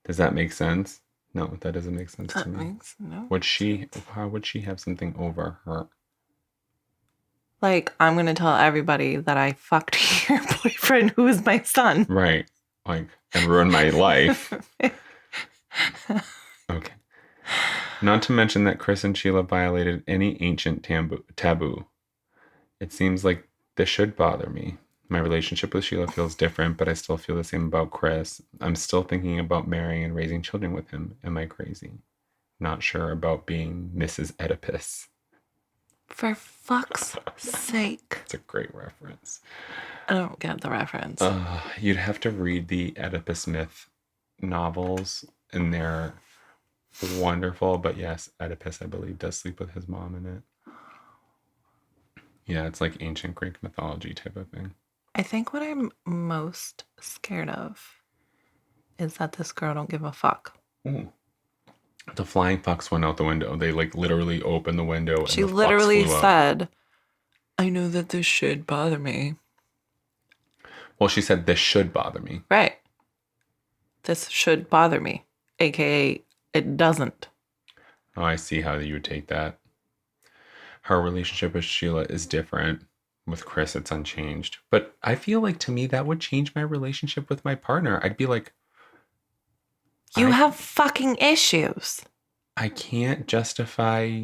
C: Does that make sense? No, that doesn't make sense to me. How would she have something over her?
B: Like, I'm going to tell everybody that I fucked your boyfriend who is my son.
C: Right. Like, and ruin my life. Okay. Not to mention that Chris and Sheila violated any ancient taboo. It seems like this should bother me. My relationship with Sheila feels different, but I still feel the same about Chris. I'm still thinking about marrying and raising children with him. Am I crazy? Not sure about being Mrs. Oedipus.
B: For fuck's sake.
C: It's a great reference.
B: I don't get the reference.
C: You'd have to read the Oedipus myth novels, and they're wonderful. But yes, Oedipus, I believe, does sleep with his mom in it. Yeah, it's like ancient Greek mythology type of thing.
B: I think what I'm most scared of is that this girl don't give a fuck.
C: Ooh. The flying fucks went out the window. They like literally opened the window. And
B: She
C: the fucks
B: literally
C: flew out.
B: said, I know that this should bother me.
C: Well, she said this should bother me.
B: Right. This should bother me. AKA, it doesn't.
C: Oh, I see how you would take that. Her relationship with Sheila is different. With Chris, it's unchanged. But I feel like to me, that would change my relationship with my partner. I'd be like,
B: You have fucking issues.
C: I can't justify.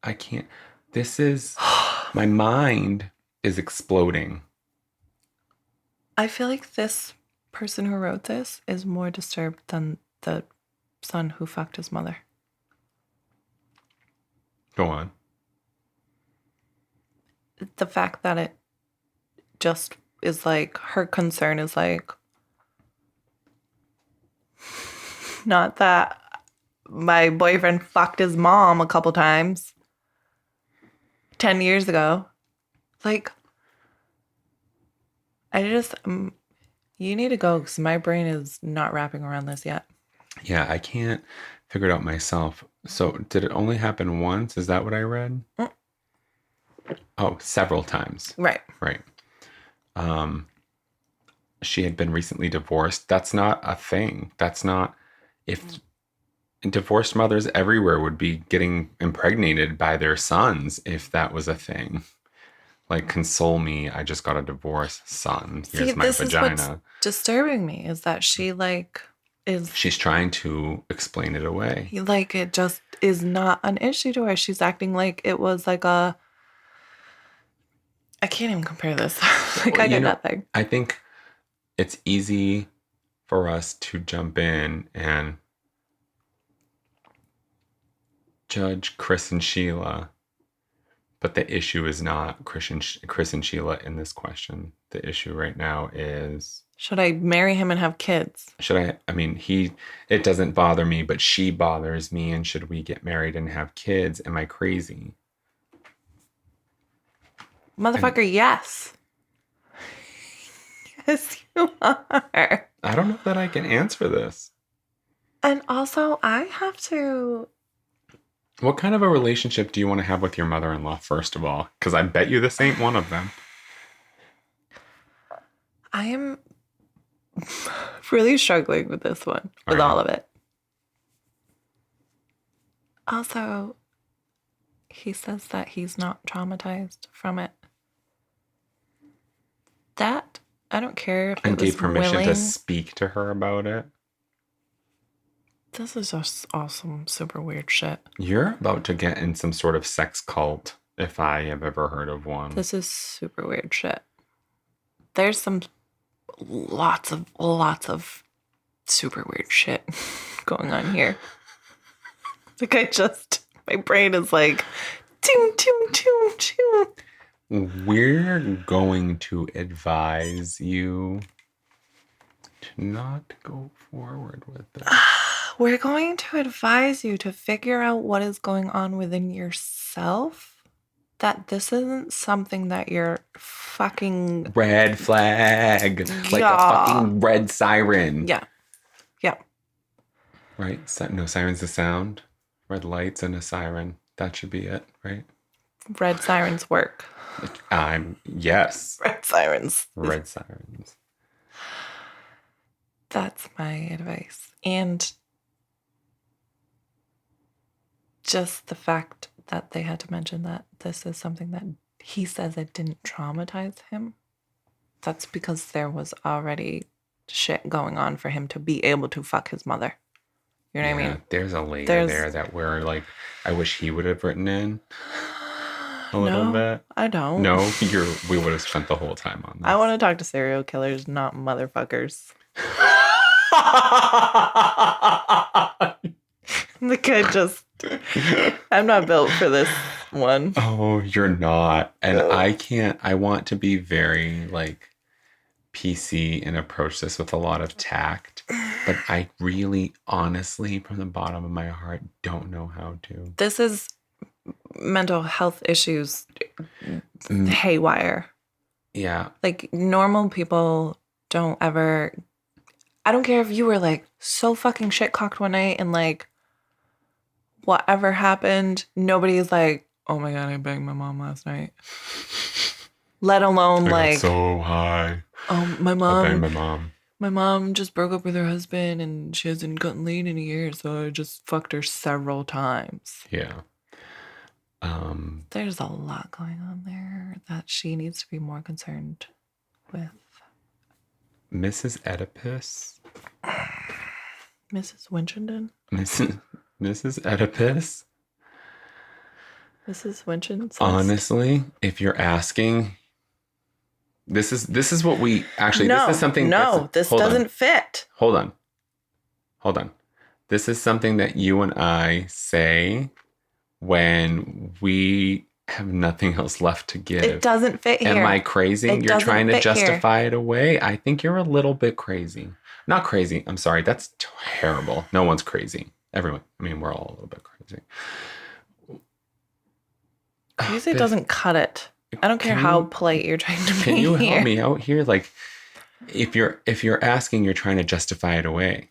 C: I can't. This is, my mind is exploding.
B: I feel like this person who wrote this is more disturbed than the son who fucked his mother.
C: Go on.
B: The fact that it just is like, her concern is like, not that my boyfriend fucked his mom a couple times 10 years ago. Like, I just, you need to go because my brain is not wrapping around this yet.
C: Yeah, I can't figure it out myself. So did it only happen once? Is that what I read? Oh, several times.
B: Right.
C: Right. She had been recently divorced. That's not a thing. That's not, if divorced mothers everywhere would be getting impregnated by their sons if that was a thing. Like, console me, I just got a divorce, son. Here's my vagina.
B: Is what's disturbing me is that she like is.
C: She's trying to explain it away.
B: Like, it just is not an issue to her. She's acting like it was like a. I can't even compare this. Like,
C: Well,
B: I get nothing.
C: I think it's easy for us to jump in and judge Chris and Sheila, but the issue is not Chris and Sheila in this question. The issue right now is,
B: should I marry him and have kids?
C: It doesn't bother me, but she bothers me, and should we get married and have kids? Am I crazy?
B: Motherfucker, yes. Yes, you are.
C: I don't know that I can answer this.
B: And also, I have to.
C: What kind of a relationship do you want to have with your mother-in-law, first of all? Because I bet you this ain't one of them.
B: I am really struggling with this one, with all of it. Also, he says that he's not traumatized from it. That, I don't care if it
C: And
B: was
C: gave permission
B: willing.
C: to speak to her about it.
B: This is just awesome, super weird shit.
C: You're about to get in some sort of sex cult, if I have ever heard of one.
B: This is super weird shit. There's some lots of super weird shit going on here. Like, my brain is like, toom, toom, toom, toom.
C: We're going to advise you to not go forward with it.
B: We're going to advise you to figure out what is going on within yourself. That this isn't something that you're fucking...
C: Red flag. Like a fucking red siren.
B: Yeah. Yeah.
C: Right? No, siren's a sound. Red lights and a siren. That should be it, right?
B: Red sirens work.
C: Yes.
B: Red sirens.
C: Red sirens.
B: That's my advice. And just the fact that they had to mention that this is something that he says it didn't traumatize him. That's because there was already shit going on for him to be able to fuck his mother. You know what I mean?
C: There's a layer there that we're like, I wish he would have written in a little bit.
B: I don't.
C: No, we would have spent the whole time on this.
B: I want to talk to serial killers, not motherfuckers. The kid just... I'm not built for this one.
C: Oh, you're not. And I want to be very, like, PC and approach this with a lot of tact. But I really, honestly, from the bottom of my heart, don't know how to.
B: This is mental health issues haywire.
C: Yeah.
B: Like, normal people don't ever... I don't care if you were, like, so fucking shit-cocked one night and, like, whatever happened, nobody's like, oh my God, I banged my mom last night. Let alone,
C: I
B: like...
C: got so high.
B: Oh,
C: I banged my mom.
B: My mom just broke up with her husband and she hasn't gotten laid in a year, so I just fucked her several times.
C: Yeah.
B: There's a lot going on there that she needs to be more concerned with.
C: Mrs. Oedipus.
B: Mrs. Winchendon?
C: Mrs. Oedipus.
B: Mrs. Winchendon?
C: Honestly, if you're asking, this is what we actually.
B: No,
C: this is something.
B: this doesn't fit.
C: Hold on. This is something that you and I say when we have nothing else left to give.
B: It doesn't fit here.
C: Am I crazy? You're trying to justify it away? I think you're a little bit crazy. Not crazy. I'm sorry. That's terrible. No one's crazy. Everyone. I mean, we're all a little bit crazy.
B: Crazy doesn't cut it. I don't care how polite you're trying to be.
C: Can you help me out here? Like, if you're asking, you're trying to justify it away.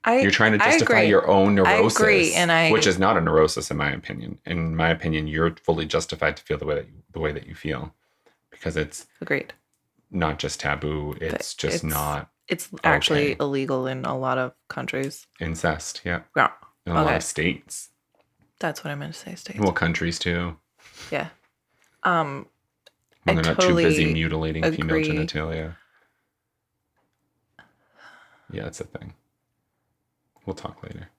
C: You're trying to justify your own neurosis,
B: I agree,
C: which is not a neurosis, in my opinion. In my opinion, you're fully justified to feel the way that you feel, because it's
B: agreed.
C: Not just taboo; it's not.
B: It's actually illegal in a lot of countries.
C: Incest, yeah,
B: Yeah,
C: in a lot of states.
B: That's what I meant to say. States.
C: Well, countries too.
B: Yeah.
C: When they're not too busy mutilating female genitalia. Yeah, it's a thing. We'll talk later.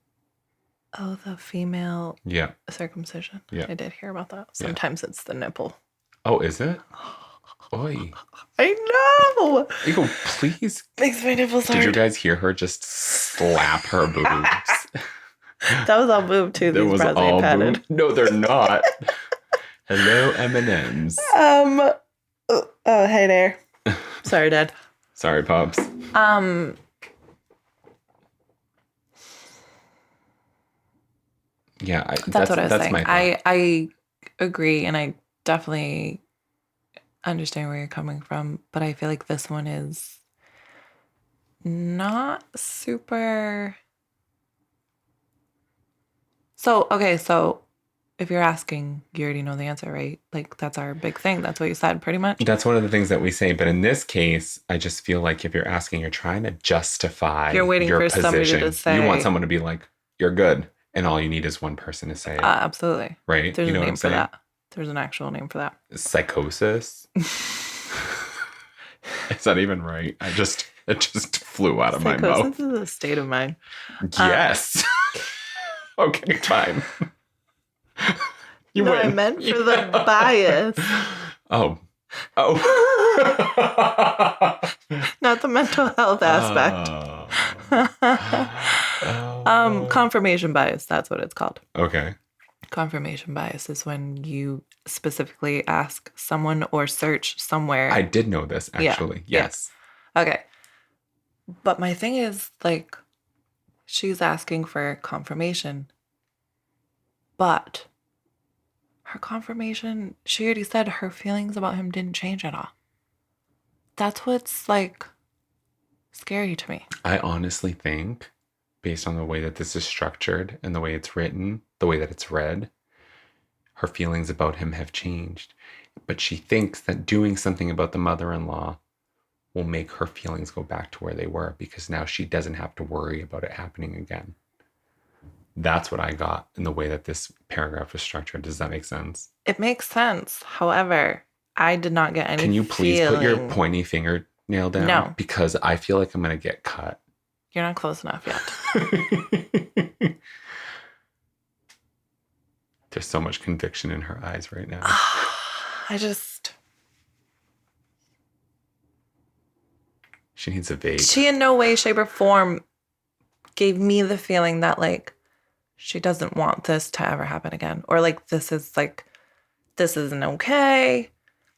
B: Oh, the female circumcision.
C: Yeah.
B: I did hear about that. Sometimes it's the nipple.
C: Oh, is it? Oy.
B: I know.
C: Eagle, please.
B: Makes my nipples hard.
C: Did you guys hear her just slap her boobs?
B: That was all boob too.
C: That
B: These
C: was
B: bras
C: all
B: ain't padded.
C: boob? No, they're not. Hello, M&Ms.
B: Oh, hey there. Sorry, Dad.
C: Sorry, Pops. Yeah,
B: that's what I was saying.
C: My
B: I agree, and I definitely understand where you're coming from, but I feel like this one is not super. So if you're asking, you already know the answer, right? Like, that's our big thing. That's what you said, pretty much.
C: That's one of the things that we say. But in this case, I just feel like if you're asking, you're trying to justify
B: You're waiting
C: your
B: for
C: position.
B: somebody to say.
C: You want someone to be like, you're good. And all you need is one person to say it.
B: Absolutely.
C: Right?
B: There's
C: you know
B: a name
C: what I'm
B: for that. There's an actual name for that.
C: Psychosis. Is that even right? It just flew out of my mouth.
B: Psychosis is a state of mind.
C: Yes. Okay, fine. You win.
B: I meant for the bias.
C: Oh.
B: Not the mental health aspect. Confirmation bias, that's what it's called.
C: Okay.
B: Confirmation bias is when you specifically ask someone or search somewhere.
C: I did know this, actually.
B: Yeah.
C: Yes.
B: Yeah. Okay. But my thing is, like, she's asking for confirmation. But her confirmation, she already said her feelings about him didn't change at all. That's what's, like, scary to me.
C: I honestly think, based on the way that this is structured and the way it's written, the way that it's read, her feelings about him have changed. But she thinks that doing something about the mother-in-law will make her feelings go back to where they were, because now she doesn't have to worry about it happening again. That's what I got in the way that this paragraph was structured. Does that make sense?
B: It makes sense. However, I did not get any.
C: Can you please put your pointy fingernail down?
B: No.
C: Because I feel like I'm going to get cut.
B: You're not close enough yet.
C: There's so much conviction in her eyes right now. She needs a vape.
B: She in no way, shape, or form gave me the feeling that, like, she doesn't want this to ever happen again. Or, like, this isn't okay.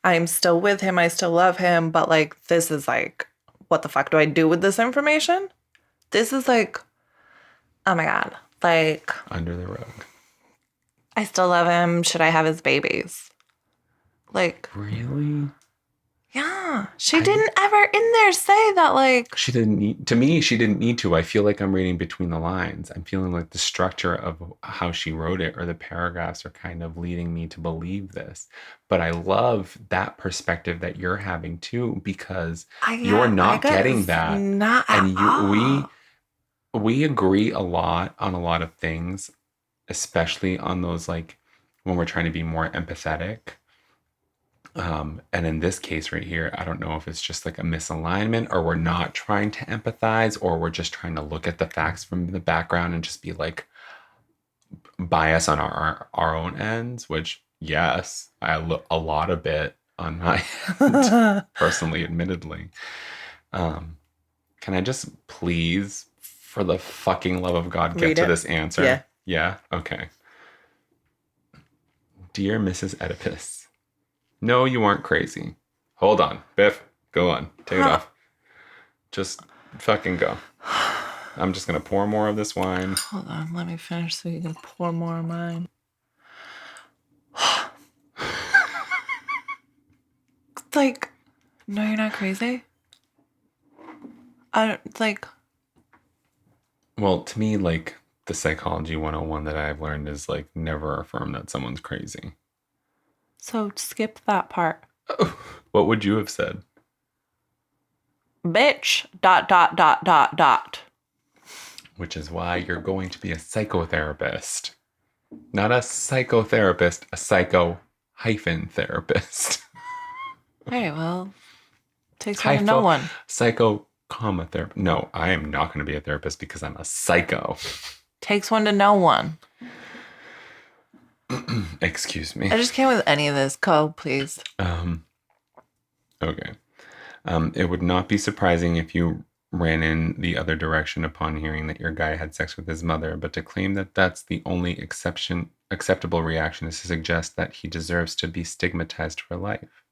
B: I'm still with him. I still love him. But, like, this is, like, what the fuck do I do with this information? This is like, oh my God. Like,
C: Under the rug.
B: I still love him. Should I have his babies? Like,
C: Really?
B: yeah. She didn't ever in there say that, like.
C: She didn't need, to me, she didn't need to. I feel like I'm reading between the lines. I'm feeling like the structure of how she wrote it or the paragraphs are kind of leading me to believe this. But I love that perspective that you're having too, because you're not getting that.
B: Not at
C: And
B: all.
C: we agree a lot on a lot of things, especially on those, like, when we're trying to be more empathetic. And in this case right here, I don't know if it's just like a misalignment or we're not trying to empathize or we're just trying to look at the facts from the background and just be like bias on our own ends, which, yes, I look a lot of it on my end, personally, admittedly. Can I just please, for the fucking love of God, get to this answer?
B: Yeah.
C: Yeah? Okay. Dear Mrs. Oedipus, no, you aren't crazy. Hold on. Biff, go on. Take it off. Just fucking go. I'm just going to pour more of this wine.
B: Hold on. Let me finish so you can pour more of mine. Like, no, you're not crazy.
C: Well, to me, like, the psychology 101 that I've learned is, like, never affirm that someone's crazy.
B: So skip that part.
C: What would you have said?
B: Bitch, ...
C: Which is why you're going to be a psychotherapist. Not a psychotherapist, a psycho-therapist.
B: Hey, well, takes one to know one.
C: Psycho, therapist. No, I am not going to be a therapist because I'm a psycho.
B: Takes one to know one.
C: Excuse me.
B: I just can't with any of this. Go, please.
C: Okay. It would not be surprising if you ran in the other direction upon hearing that your guy had sex with his mother, but to claim that that's the only acceptable reaction is to suggest that he deserves to be stigmatized for life.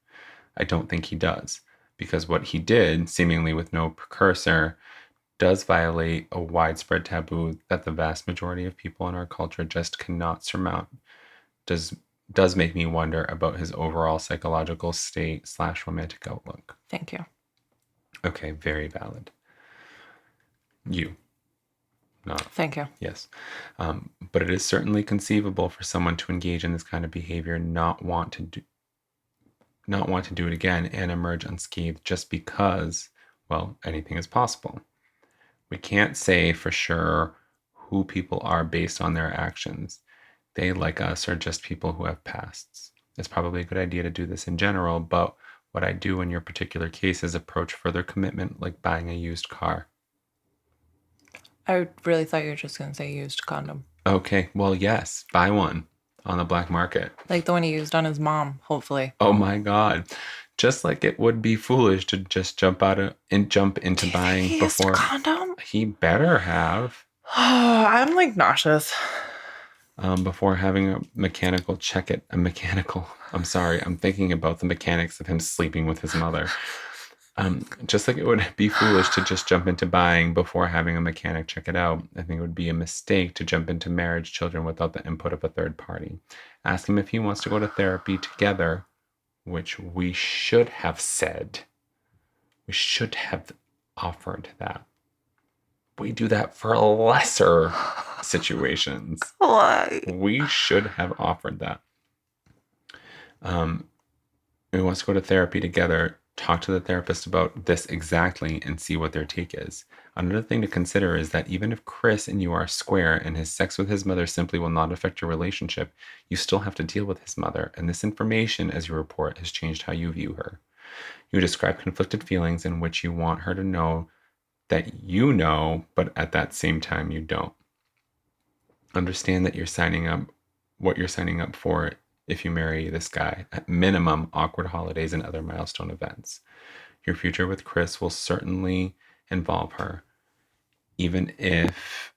C: I don't think he does, because what he did, seemingly with no precursor, does violate a widespread taboo that the vast majority of people in our culture just cannot surmount. Does make me wonder about his overall psychological state / romantic outlook.
B: Thank you.
C: Okay, very valid. You. Not.
B: Thank you.
C: Yes. But it is certainly conceivable for someone to engage in this kind of behavior, not want to do it again and emerge unscathed just because, well, anything is possible. We can't say for sure who people are based on their actions. They, like us, are just people who have pasts. It's probably a good idea to do this in general, but what I do in your particular case is approach further commitment like buying a used car.
B: I really thought you were just going to say used condom.
C: Okay, well, yes, buy one on the black market.
B: Like the one he used on his mom, hopefully.
C: Oh my God. Just like it would be foolish to just jump into buying
B: he
C: before.
B: Used a condom?
C: He better have.
B: I'm like nauseous.
C: Before having a mechanical check it. I'm sorry. I'm thinking about the mechanics of him sleeping with his mother. Just like it would be foolish to just jump into buying before having a mechanic check it out. I think it would be a mistake to jump into marriage children without the input of a third party. Ask him if he wants to go to therapy together, which we should have said. We should have offered that. We do that for lesser situations.
B: Why?
C: We should have offered that. He wants to go to therapy together. Talk to the therapist about this exactly and see what their take is. Another thing to consider is that even if Chris and you are square and his sex with his mother simply will not affect your relationship, you still have to deal with his mother, and this information, as you report, has changed how you view her. You describe conflicted feelings in which you want her to know that you know, but at that same time you don't. Understand that what you're signing up for if you marry this guy. At minimum, awkward holidays and other milestone events. Your future with Chris will certainly involve her. Even if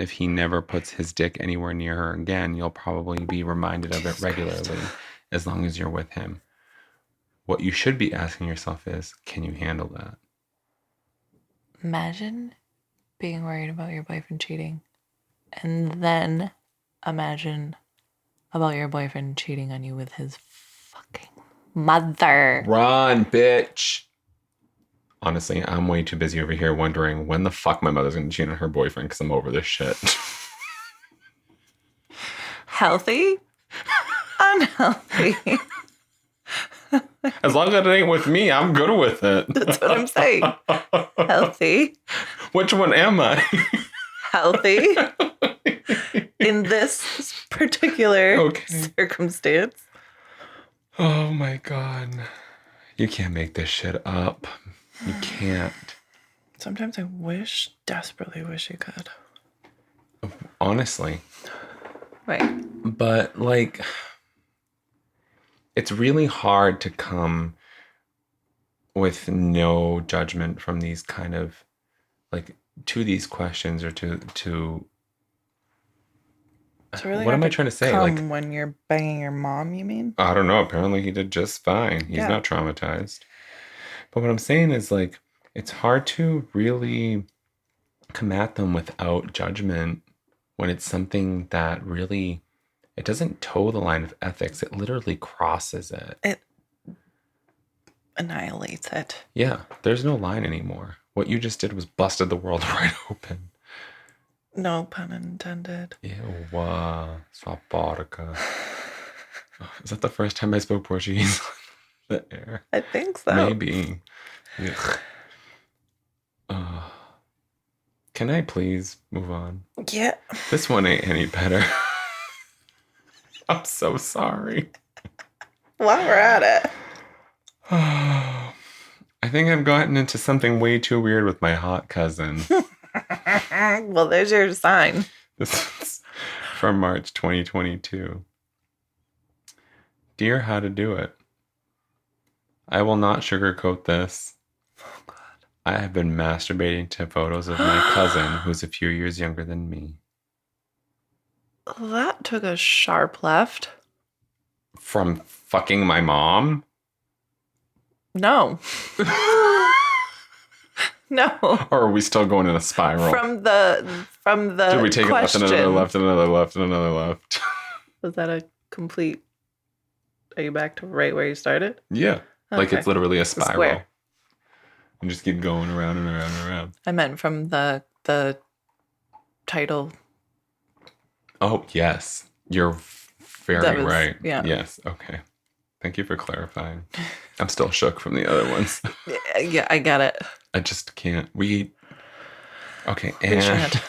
C: he never puts his dick anywhere near her again, you'll probably be reminded of it regularly as long as you're with him. What you should be asking yourself is, can you handle that?
B: Imagine being worried about your boyfriend cheating, and then imagine about your boyfriend cheating on you with his fucking mother.
C: Run, bitch. Honestly, I'm way too busy over here wondering when the fuck my mother's gonna cheat on her boyfriend because I'm over this shit.
B: Healthy? Unhealthy.
C: As long as it ain't with me, I'm good with it.
B: That's what I'm saying. Healthy.
C: Which one am I?
B: Healthy. In this particular circumstance.
C: Oh my God. You can't make this shit up. You can't.
B: Sometimes I desperately wish you could.
C: Honestly.
B: Right.
C: But like, it's really hard to come with no judgment from these kind of, like, to these questions or to
B: really
C: what am I trying to say? Like,
B: when you're banging your mom, you mean?
C: I don't know. Apparently he did just fine. He's not traumatized. But what I'm saying is, like, it's hard to really come at them without judgment when it's something that really, it doesn't toe the line of ethics. It literally crosses it.
B: It annihilates it.
C: Yeah, there's no line anymore. What you just did was busted the world right open.
B: No pun intended.
C: Ew, sua porca. Is that the first time I spoke Portuguese on the air?
B: I think so.
C: Maybe. Can I please move on?
B: Yeah.
C: This one ain't any better. I'm so sorry.
B: While we're at it.
C: I think I've gotten into something way too weird with my hot cousin.
B: Well, there's your sign.
C: This is from March 2022. Dear How to Do It. I will not sugarcoat this.
B: Oh, God.
C: I have been masturbating to photos of my cousin who's a few years younger than me.
B: That took a sharp left.
C: From fucking my mom?
B: No. No.
C: Or are we still going in a spiral?
B: From the
C: Did we take
B: question.
C: a left and another left and another left and another left?
B: Was that a complete... Are you back to right where you started?
C: Yeah.
B: Okay.
C: Like it's literally a spiral.
B: Square.
C: And just keep going around and around and around.
B: I meant from the title.
C: Oh, yes. You're very right.
B: Yeah.
C: Yes. Okay. Thank you for clarifying. I'm still shook from the other ones.
B: Yeah, I get it.
C: I just can't. Okay.
B: We
C: And
B: should.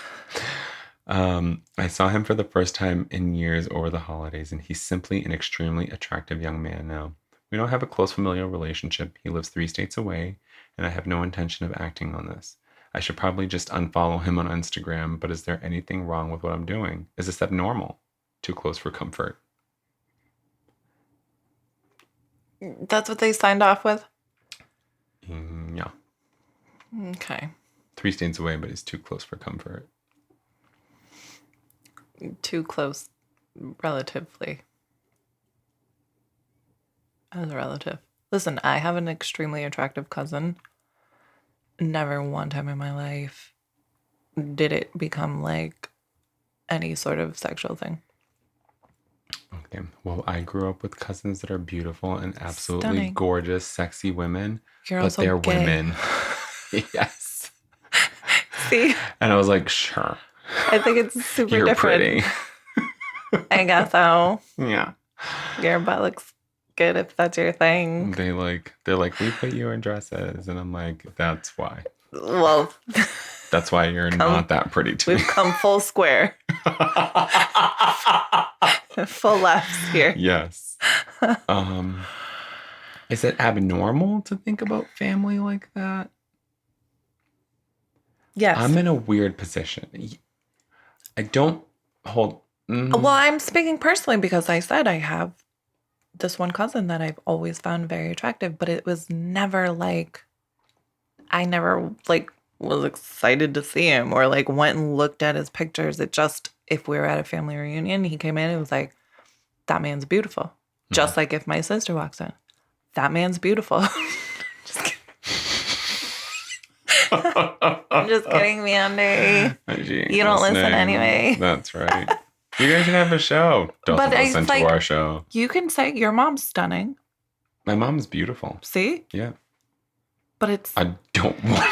C: I saw him for the first time in years over the holidays, and he's simply an extremely attractive young man now. We don't have a close familial relationship. He lives 3 states away, and I have no intention of acting on this. I should probably just unfollow him on Instagram, but is there anything wrong with what I'm doing? Is this abnormal? Too close for comfort.
B: That's what they signed off with?
C: Yeah.
B: Okay.
C: 3 states away, but he's too close for comfort.
B: Too close, relatively. As a relative. Listen, I have an extremely attractive cousin. Never one time in my life did it become like any sort of sexual thing.
C: Okay. Well, I grew up with cousins that are beautiful and absolutely
B: Stunning.
C: Gorgeous, sexy women.
B: You're
C: but
B: also
C: they're
B: gay.
C: women. Yes.
B: See?
C: And I was like, sure.
B: I think it's super
C: You're
B: different.
C: pretty.
B: I guess so.
C: Yeah.
B: Your butt looks good if that's your thing.
C: They're like, we put you in dresses. And I'm like, that's why.
B: Well,
C: That's why you're not that pretty to me.
B: we've come full square. Full lefts here.
C: Yes. Is it abnormal to think about family like that?
B: Yes.
C: I'm in a weird position. I don't hold...
B: Well, I'm speaking personally because I said I have this one cousin that I've always found very attractive, but it was never like, I never like was excited to see him or like went and looked at his pictures. It just, if we were at a family reunion, he came in and it was like, that man's beautiful. Mm-hmm. Just like if my sister walks in, that man's beautiful. Just kidding. I'm just kidding, Mandy. You don't listen anyway.
C: That's right. You guys should have a show. Don't listen to our show.
B: You can say your mom's stunning.
C: My mom's beautiful.
B: See?
C: Yeah.
B: But
C: I don't want to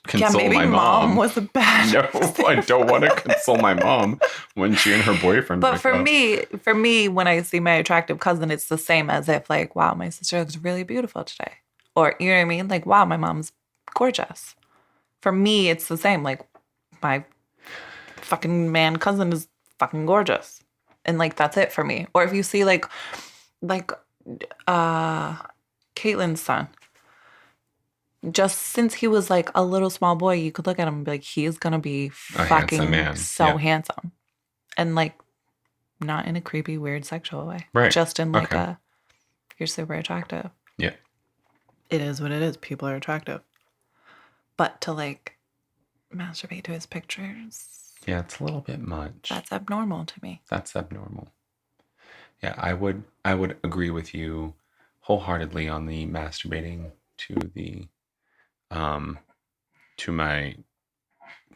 C: console
B: maybe
C: my mom.
B: was a bad.
C: No, I don't want to console my mom when she and her boyfriend.
B: But for me, when I see my attractive cousin, it's the same as if like, wow, my sister looks really beautiful today, or you know what I mean? Like, wow, my mom's gorgeous. For me, it's the same. Like, my fucking man cousin is fucking gorgeous, and like that's it for me. Or if you see like Caitlin's son. Just since he was like a little small boy, you could look at him and be like, he is going to be fucking handsome. And like, not in a creepy, weird, sexual way.
C: Right.
B: Just in like you're super attractive.
C: Yeah.
B: It is what it is. People are attractive. But to like masturbate to his pictures.
C: Yeah, it's a little bit much.
B: That's abnormal to me.
C: That's abnormal. Yeah, I would agree with you wholeheartedly on the masturbating to my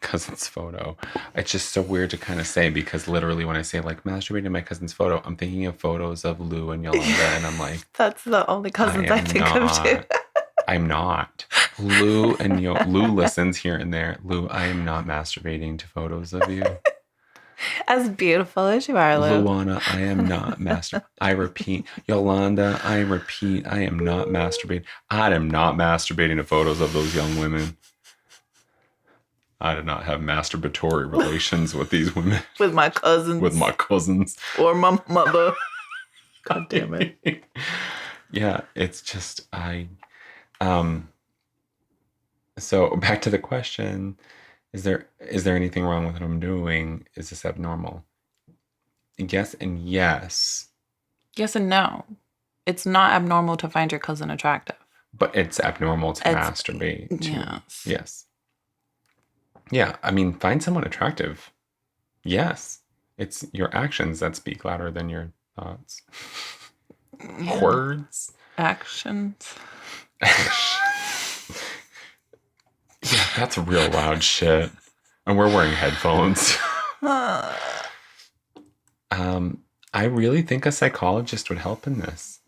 C: cousin's photo. It's just so weird to kind of say, because literally when I say like masturbating to my cousin's photo, I'm thinking of photos of Lou and Yolanda, and I'm like,
B: that's the only cousins I think of too.
C: I'm not. Lou listens here and there. Lou, I am not masturbating to photos of you.
B: As beautiful as you are, Lou.
C: Luana, I am not I repeat, Yolanda, I am not masturbating. I am not masturbating to photos of those young women. I did not have masturbatory relations with these women.
B: With my cousins.
C: With my cousins.
B: Or my mother. God damn it.
C: Yeah, it's just, so back to the question. Is there anything wrong with what I'm doing? Is this abnormal? Yes and yes.
B: Yes and no. It's not abnormal to find your cousin attractive.
C: But it's abnormal to masturbate.
B: Yes.
C: Yes. Yeah, I mean, find someone attractive. Yes. It's your actions that speak louder than your thoughts. Yeah. Words.
B: Actions.
C: Yeah, that's real loud shit. And we're wearing headphones. I really think a psychologist would help in this.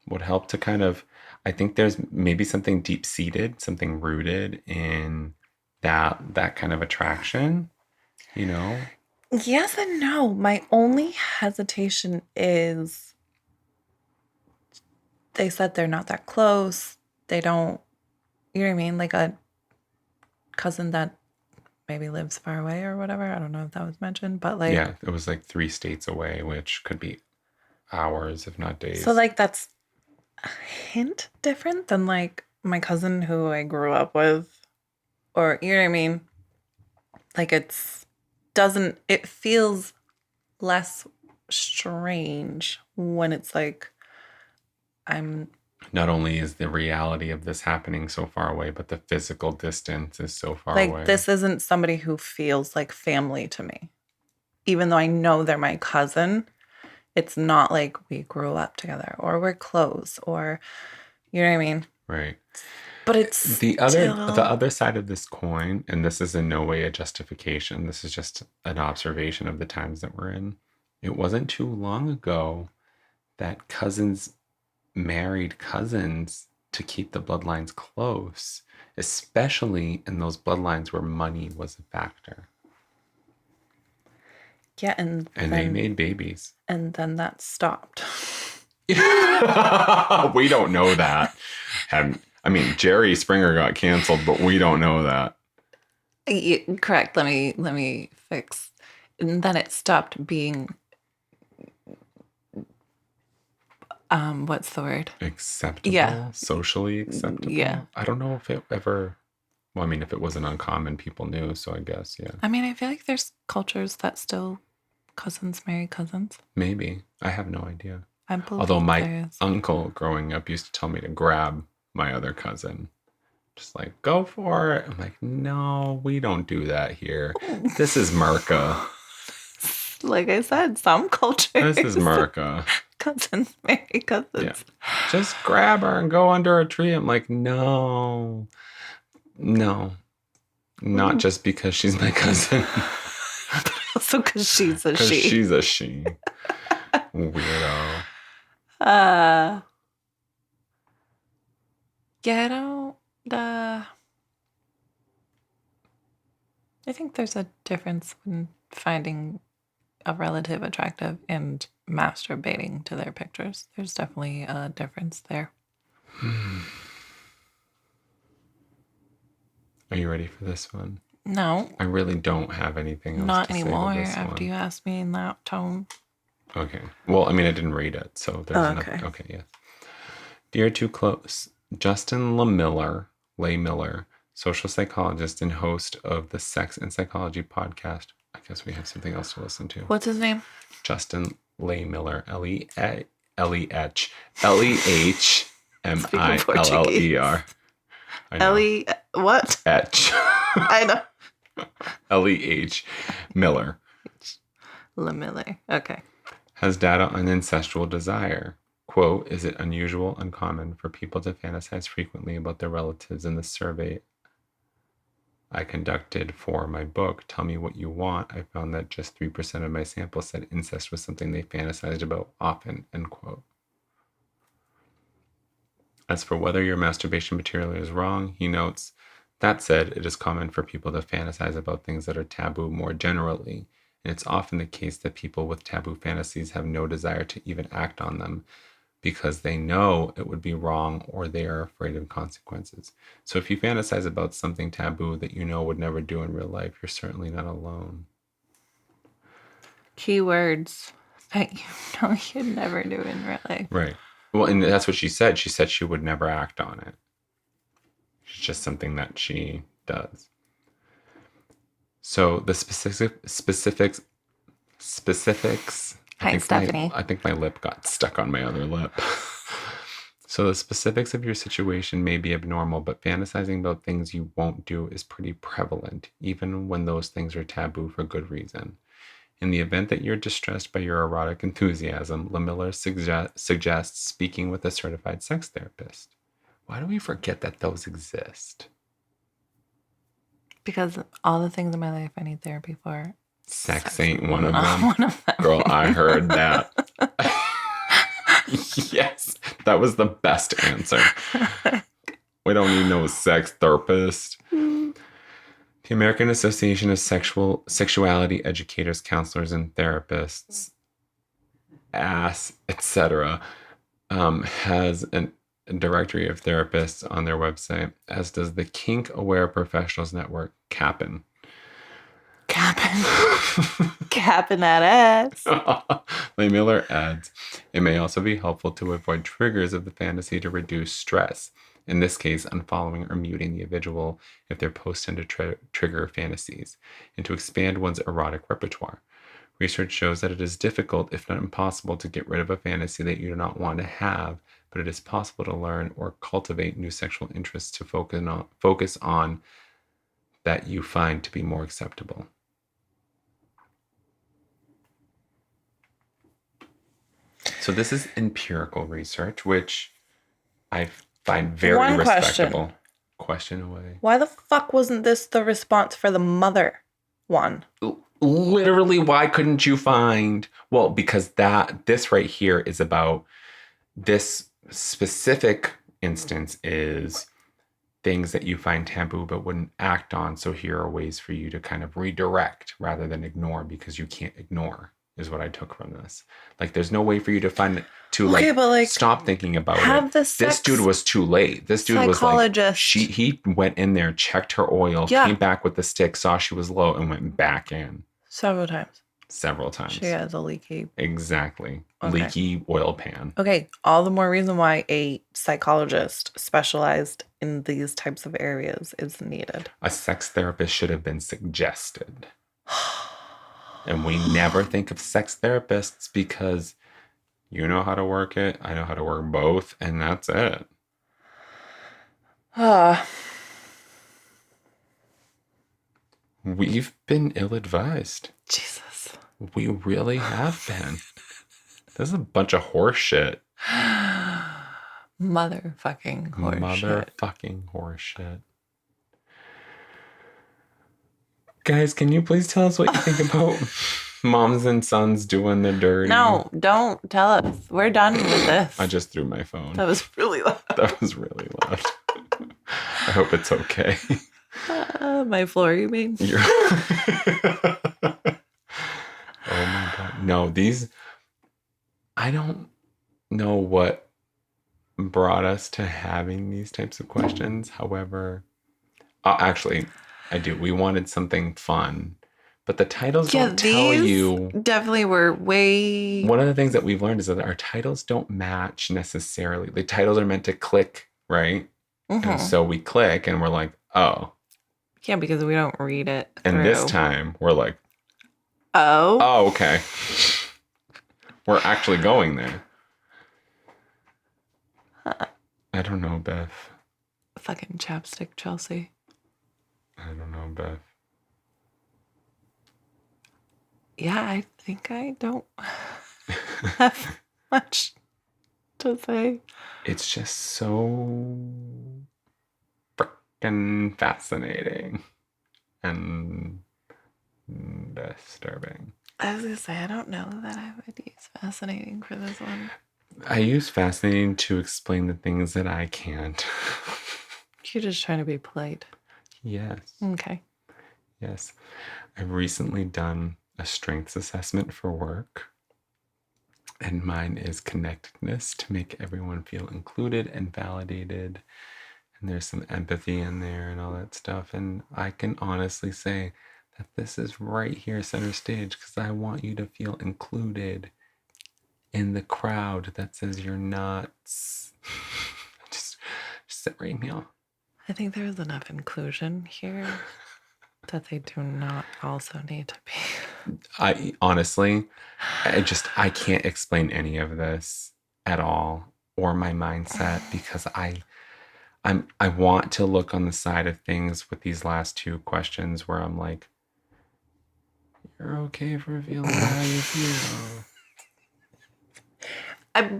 C: Would help to kind of, I think there's maybe something deep-seated, something rooted in that kind of attraction, you know?
B: Yes and no. My only hesitation is they said they're not that close. They don't, you know what I mean? Like a cousin that maybe lives far away or whatever. I don't know if that was mentioned, but like...
C: Yeah, it was like 3 states away, which could be hours, if not days.
B: So like that's a hint different than like my cousin who I grew up with. Or, you know what I mean? Like it feels less strange when it's like
C: not only is the reality of this happening so far away, but the physical distance is so far away.
B: Like this isn't somebody who feels like family to me. Even though I know they're my cousin, it's not like we grew up together or we're close or, you know what I mean?
C: Right.
B: But it's
C: the other side of this coin, and this is in no way a justification. This is just an observation of the times that we're in. It wasn't too long ago that cousins married cousins to keep the bloodlines close, especially in those bloodlines where money was a factor.
B: Yeah, and
C: they made babies.
B: And then that stopped.
C: We don't know that. I mean, Jerry Springer got canceled, but we don't know that.
B: Correct. Let me fix. And then it stopped being what's the word?
C: Acceptable?
B: Yeah.
C: Socially acceptable?
B: Yeah.
C: I don't know if it ever... Well, I mean, if it wasn't uncommon, people knew, so I guess, yeah.
B: I mean, I feel like there's cultures that still cousins marry cousins.
C: Maybe. I have no idea.
B: I believe
C: although my uncle growing up used to tell me to grab my other cousin. Just like, go for it. I'm like, no, we don't do that here. This is Merca.
B: Like I said, some cultures.
C: This is Merca.
B: Cousins marry cousins.
C: Yeah. Just grab her and go under a tree. I'm like, no. No. Not just because she's my cousin.
B: Also because she's a
C: Because
B: she.
C: she's a she. Weirdo.
B: Yeah, I think there's a difference in finding a relative attractive and masturbating to their pictures. There's definitely a difference there.
C: Are you ready for this one?
B: No.
C: I really don't have anything else
B: Not
C: to say
B: anymore
C: to this
B: after
C: one.
B: you asked me in that tone.
C: Okay. Well, I mean, I didn't read it, so there's
B: okay.
C: Okay, yes. Dear Too Close, Justin Lay Miller, social psychologist and host of the Sex and Psychology podcast. I guess we have something else to listen to.
B: What's his name?
C: Justin Lay Miller, Lehmiller.
B: Ellie, what?
C: Etch.
B: I know.
C: Leh Miller.
B: Lemille. Okay.
C: Has data on ancestral desire. Quote, is it unusual, uncommon for people to fantasize frequently about their relatives? In the survey I conducted for my book, Tell Me What You Want, I found that just 3% of my sample said incest was something they fantasized about often, end quote. As for whether your masturbation material is wrong, he notes, that said, it is common for people to fantasize about things that are taboo more generally, and it's often the case that people with taboo fantasies have no desire to even act on them because they know it would be wrong or they are afraid of consequences. So if you fantasize about something taboo that you know would never do in real life, you're certainly not alone.
B: Keywords that you know you'd never do in real life.
C: Right. Well, and that's what she said. She said she would never act on it. It's just something that she does. So the specifics.
B: Hi, Stephanie.
C: I think my lip got stuck on my other lip. So the specifics of your situation may be abnormal, but fantasizing about things you won't do is pretty prevalent, even when those things are taboo for good reason. In the event that you're distressed by your erotic enthusiasm, LaMiller suggests speaking with a certified sex therapist. Why do we forget that those exist?
B: Because all the things in my life I need therapy for.
C: Sex ain't one of them. Girl, I heard that. Yes, that was the best answer. We don't need no sex therapist. The American Association of Sexuality Educators, Counselors, and Therapists, etc., has a directory of therapists on their website, as does the Kink Aware Professionals Network, CAPN.
B: Capping that ass.
C: Lay Miller adds, it may also be helpful to avoid triggers of the fantasy to reduce stress. In this case, unfollowing or muting the individual if their posts tend to trigger fantasies, and to expand one's erotic repertoire. Research shows that it is difficult, if not impossible, to get rid of a fantasy that you do not want to have, but it is possible to learn or cultivate new sexual interests to focus on that you find to be more acceptable. So this is empirical research, which I find very respectable. Question away.
B: Why the fuck wasn't this the response for the mother one?
C: Literally, why couldn't you find? Well, because this right here is about this specific instance is things that you find taboo but wouldn't act on. So here are ways for you to kind of redirect rather than ignore, because you can't ignore is what I took from this. Like, there's no way for you to find stop thinking about it. This dude was too late. This dude was like, he went in there, checked her oil, came back with the stick, saw she was low, and went back in. Several times.
B: She has a leaky.
C: Exactly. Okay. Leaky oil pan.
B: Okay. All the more reason why a psychologist specialized in these types of areas is needed.
C: A sex therapist should have been suggested. And we never think of sex therapists because you know how to work it. I know how to work both. And that's it. We've been ill-advised.
B: Jesus.
C: We really have been. This is a bunch of horse shit.
B: Motherfucking horse shit.
C: Motherfucking horse shit. Guys, can you please tell us what you think about moms and sons doing the dirty?
B: No, don't tell us. We're done with this.
C: I just threw my phone.
B: That was really loud.
C: That was really loud. I hope it's okay.
B: My floor, you mean?
C: Oh my God. No, I don't know what brought us to having these types of questions. However, actually, I do. We wanted something fun, but the titles don't tell you.
B: Definitely were way.
C: One of the things that we've learned is that our titles don't match necessarily. The titles are meant to click, right? Mm-hmm. And so we click and we're like, oh.
B: Yeah, because we don't read it.
C: And this time we're like,
B: oh.
C: Oh, okay. We're actually going there. I don't know, Beth.
B: Fucking chapstick, Chelsea.
C: I don't know, Beth.
B: Yeah, I think I don't have much to say.
C: It's just so freaking fascinating and disturbing.
B: I was going to say, I don't know that I would use fascinating for this one.
C: I use fascinating to explain the things that I can't.
B: You're just trying to be polite.
C: Yes.
B: Okay.
C: Yes. I've recently done a strengths assessment for work. And mine is connectedness to make everyone feel included and validated. And there's some empathy in there and all that stuff. And I can honestly say that this is right here center stage because I want you to feel included in the crowd that says you're nuts. just sit right now.
B: I think there's enough inclusion here that they do not also need to be.
C: I can't explain any of this at all or my mindset because I want to look on the side of things with these last two questions where I'm like, you're okay for feeling how you feel.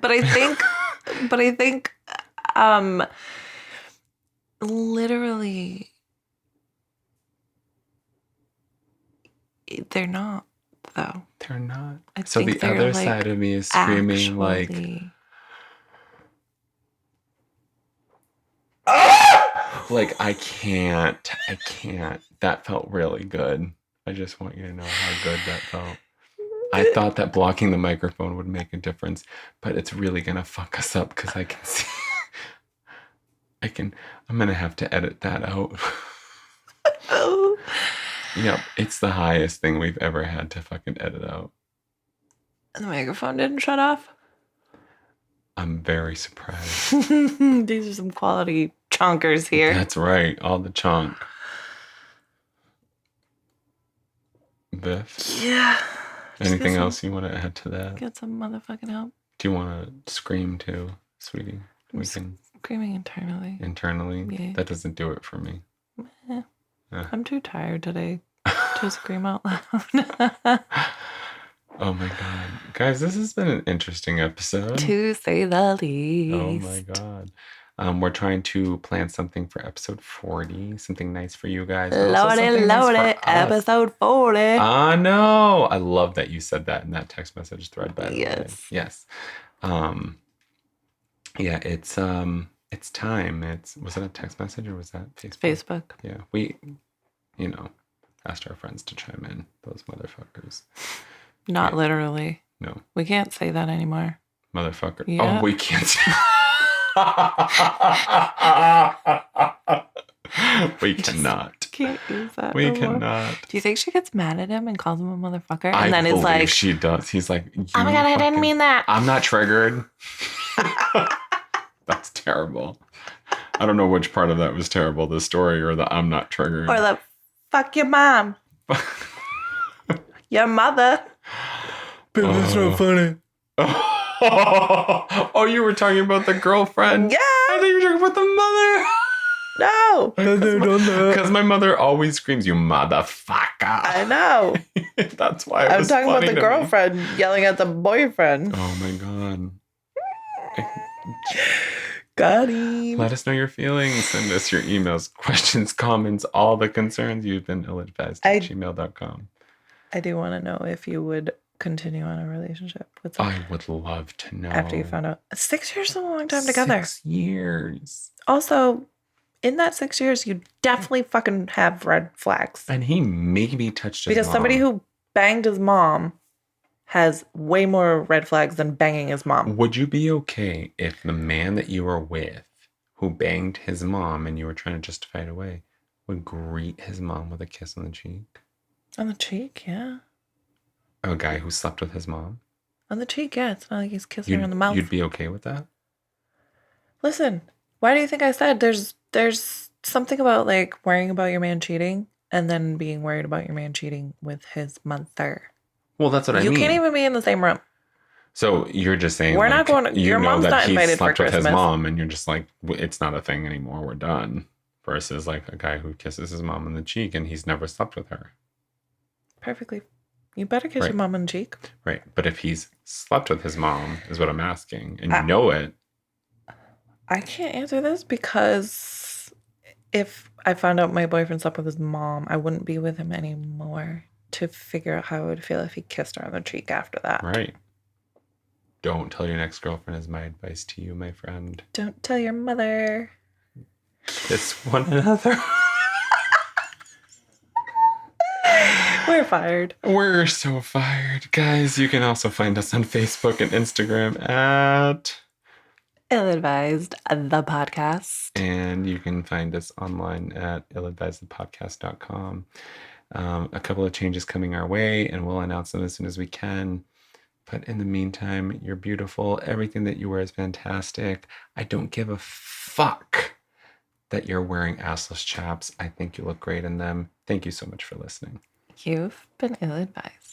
B: But I think, literally, they're not, though.
C: They're not. So the other side of me is screaming like, I can't. That felt really good. I just want you to know how good that felt. I thought that blocking the microphone would make a difference, but it's really going to fuck us up because I can see. I'm going to have to edit that out.
B: Oh.
C: Yep, it's the highest thing we've ever had to fucking edit out.
B: And the microphone didn't shut off?
C: I'm very surprised.
B: These are some quality chonkers here.
C: That's right, all the chonk. Biff?
B: Yeah.
C: Anything else you want to add to that?
B: Get some motherfucking help.
C: Do you want to scream too, sweetie? We can
B: screaming internally.
C: Internally?
B: Yeah.
C: That doesn't do it for me.
B: I'm too tired today to scream out loud.
C: Oh my God. Guys, this has been an interesting episode.
B: To say the least.
C: Oh my God. We're trying to plan something for episode 40, something nice for you guys.
B: Load it, episode 40.
C: I know. I love that you said that in that text message thread, by the way. Yes. Yeah, it's time. Was it a text message or was that Facebook?
B: Facebook.
C: Yeah, we, asked our friends to chime in. Those motherfuckers.
B: Not literally.
C: No.
B: We can't say that anymore.
C: Motherfucker.
B: Yeah.
C: Oh, we can't say We cannot.
B: Can't use that.
C: We
B: no
C: cannot.
B: More. Do you think she gets mad at him and calls him a motherfucker? And
C: I
B: then is like,
C: she does. He's like,
B: oh my God, I didn't mean that.
C: I'm not triggered. That's terrible. I don't know which part of that was terrible, the story or the I'm not triggered.
B: Or the fuck your mom. Your mother.
C: But that's not funny. Oh, you were talking about the girlfriend?
B: Yeah.
C: I thought you were talking about the mother.
B: No.
C: Because my mother always screams, you motherfucker.
B: I know.
C: That's why
B: I'm talking about the girlfriend yelling at the boyfriend.
C: Oh my God.
B: Got him.
C: Let us know your feelings. Send us your emails, questions, comments, all the concerns. You've been illadvised@gmail.com.
B: I do want to know if you would continue on a relationship with someone.
C: I would love to know.
B: After you found out. 6 years is a long time together.
C: 6 years.
B: Also, in that 6 years, you definitely fucking have red flags.
C: And he maybe touched his
B: because
C: mom.
B: somebody who banged his mom has way more red flags than banging his mom.
C: Would you be okay if the man that you were with who banged his mom and you were trying to justify it away would greet his mom with a kiss on the cheek?
B: On the cheek, yeah.
C: A guy who slept with his mom?
B: On the cheek, yeah. It's not like he's kissing her on the mouth.
C: You'd be okay with that?
B: Listen, why do you think I said there's something about like worrying about your man cheating and then being worried about your man cheating with his mother?
C: Well, that's what I mean.
B: You can't even be in the same room.
C: So you're just saying
B: we're not going to, your mom's not invited for Christmas.
C: With his mom and you're just like, it's not a thing anymore. We're done. Versus like a guy who kisses his mom on the cheek and he's never slept with her.
B: Perfectly. You better kiss your mom on the cheek.
C: Right. But if he's slept with his mom is what I'm asking. And you know it.
B: I can't answer this because if I found out my boyfriend slept with his mom, I wouldn't be with him anymore to figure out how I would feel if he kissed her on the cheek after that.
C: Right. Don't tell your next girlfriend is my advice to you, my friend.
B: Don't tell your mother.
C: Kiss one another.
B: We're fired.
C: We're so fired. Guys, you can also find us on Facebook and Instagram at
B: Illadvised the podcast.
C: And you can find us online at illadvisedthepodcast.com. A couple of changes coming our way, and we'll announce them as soon as we can. But in the meantime, you're beautiful. Everything that you wear is fantastic. I don't give a fuck that you're wearing assless chaps. I think you look great in them. Thank you so much for listening.
B: You've been ill-advised.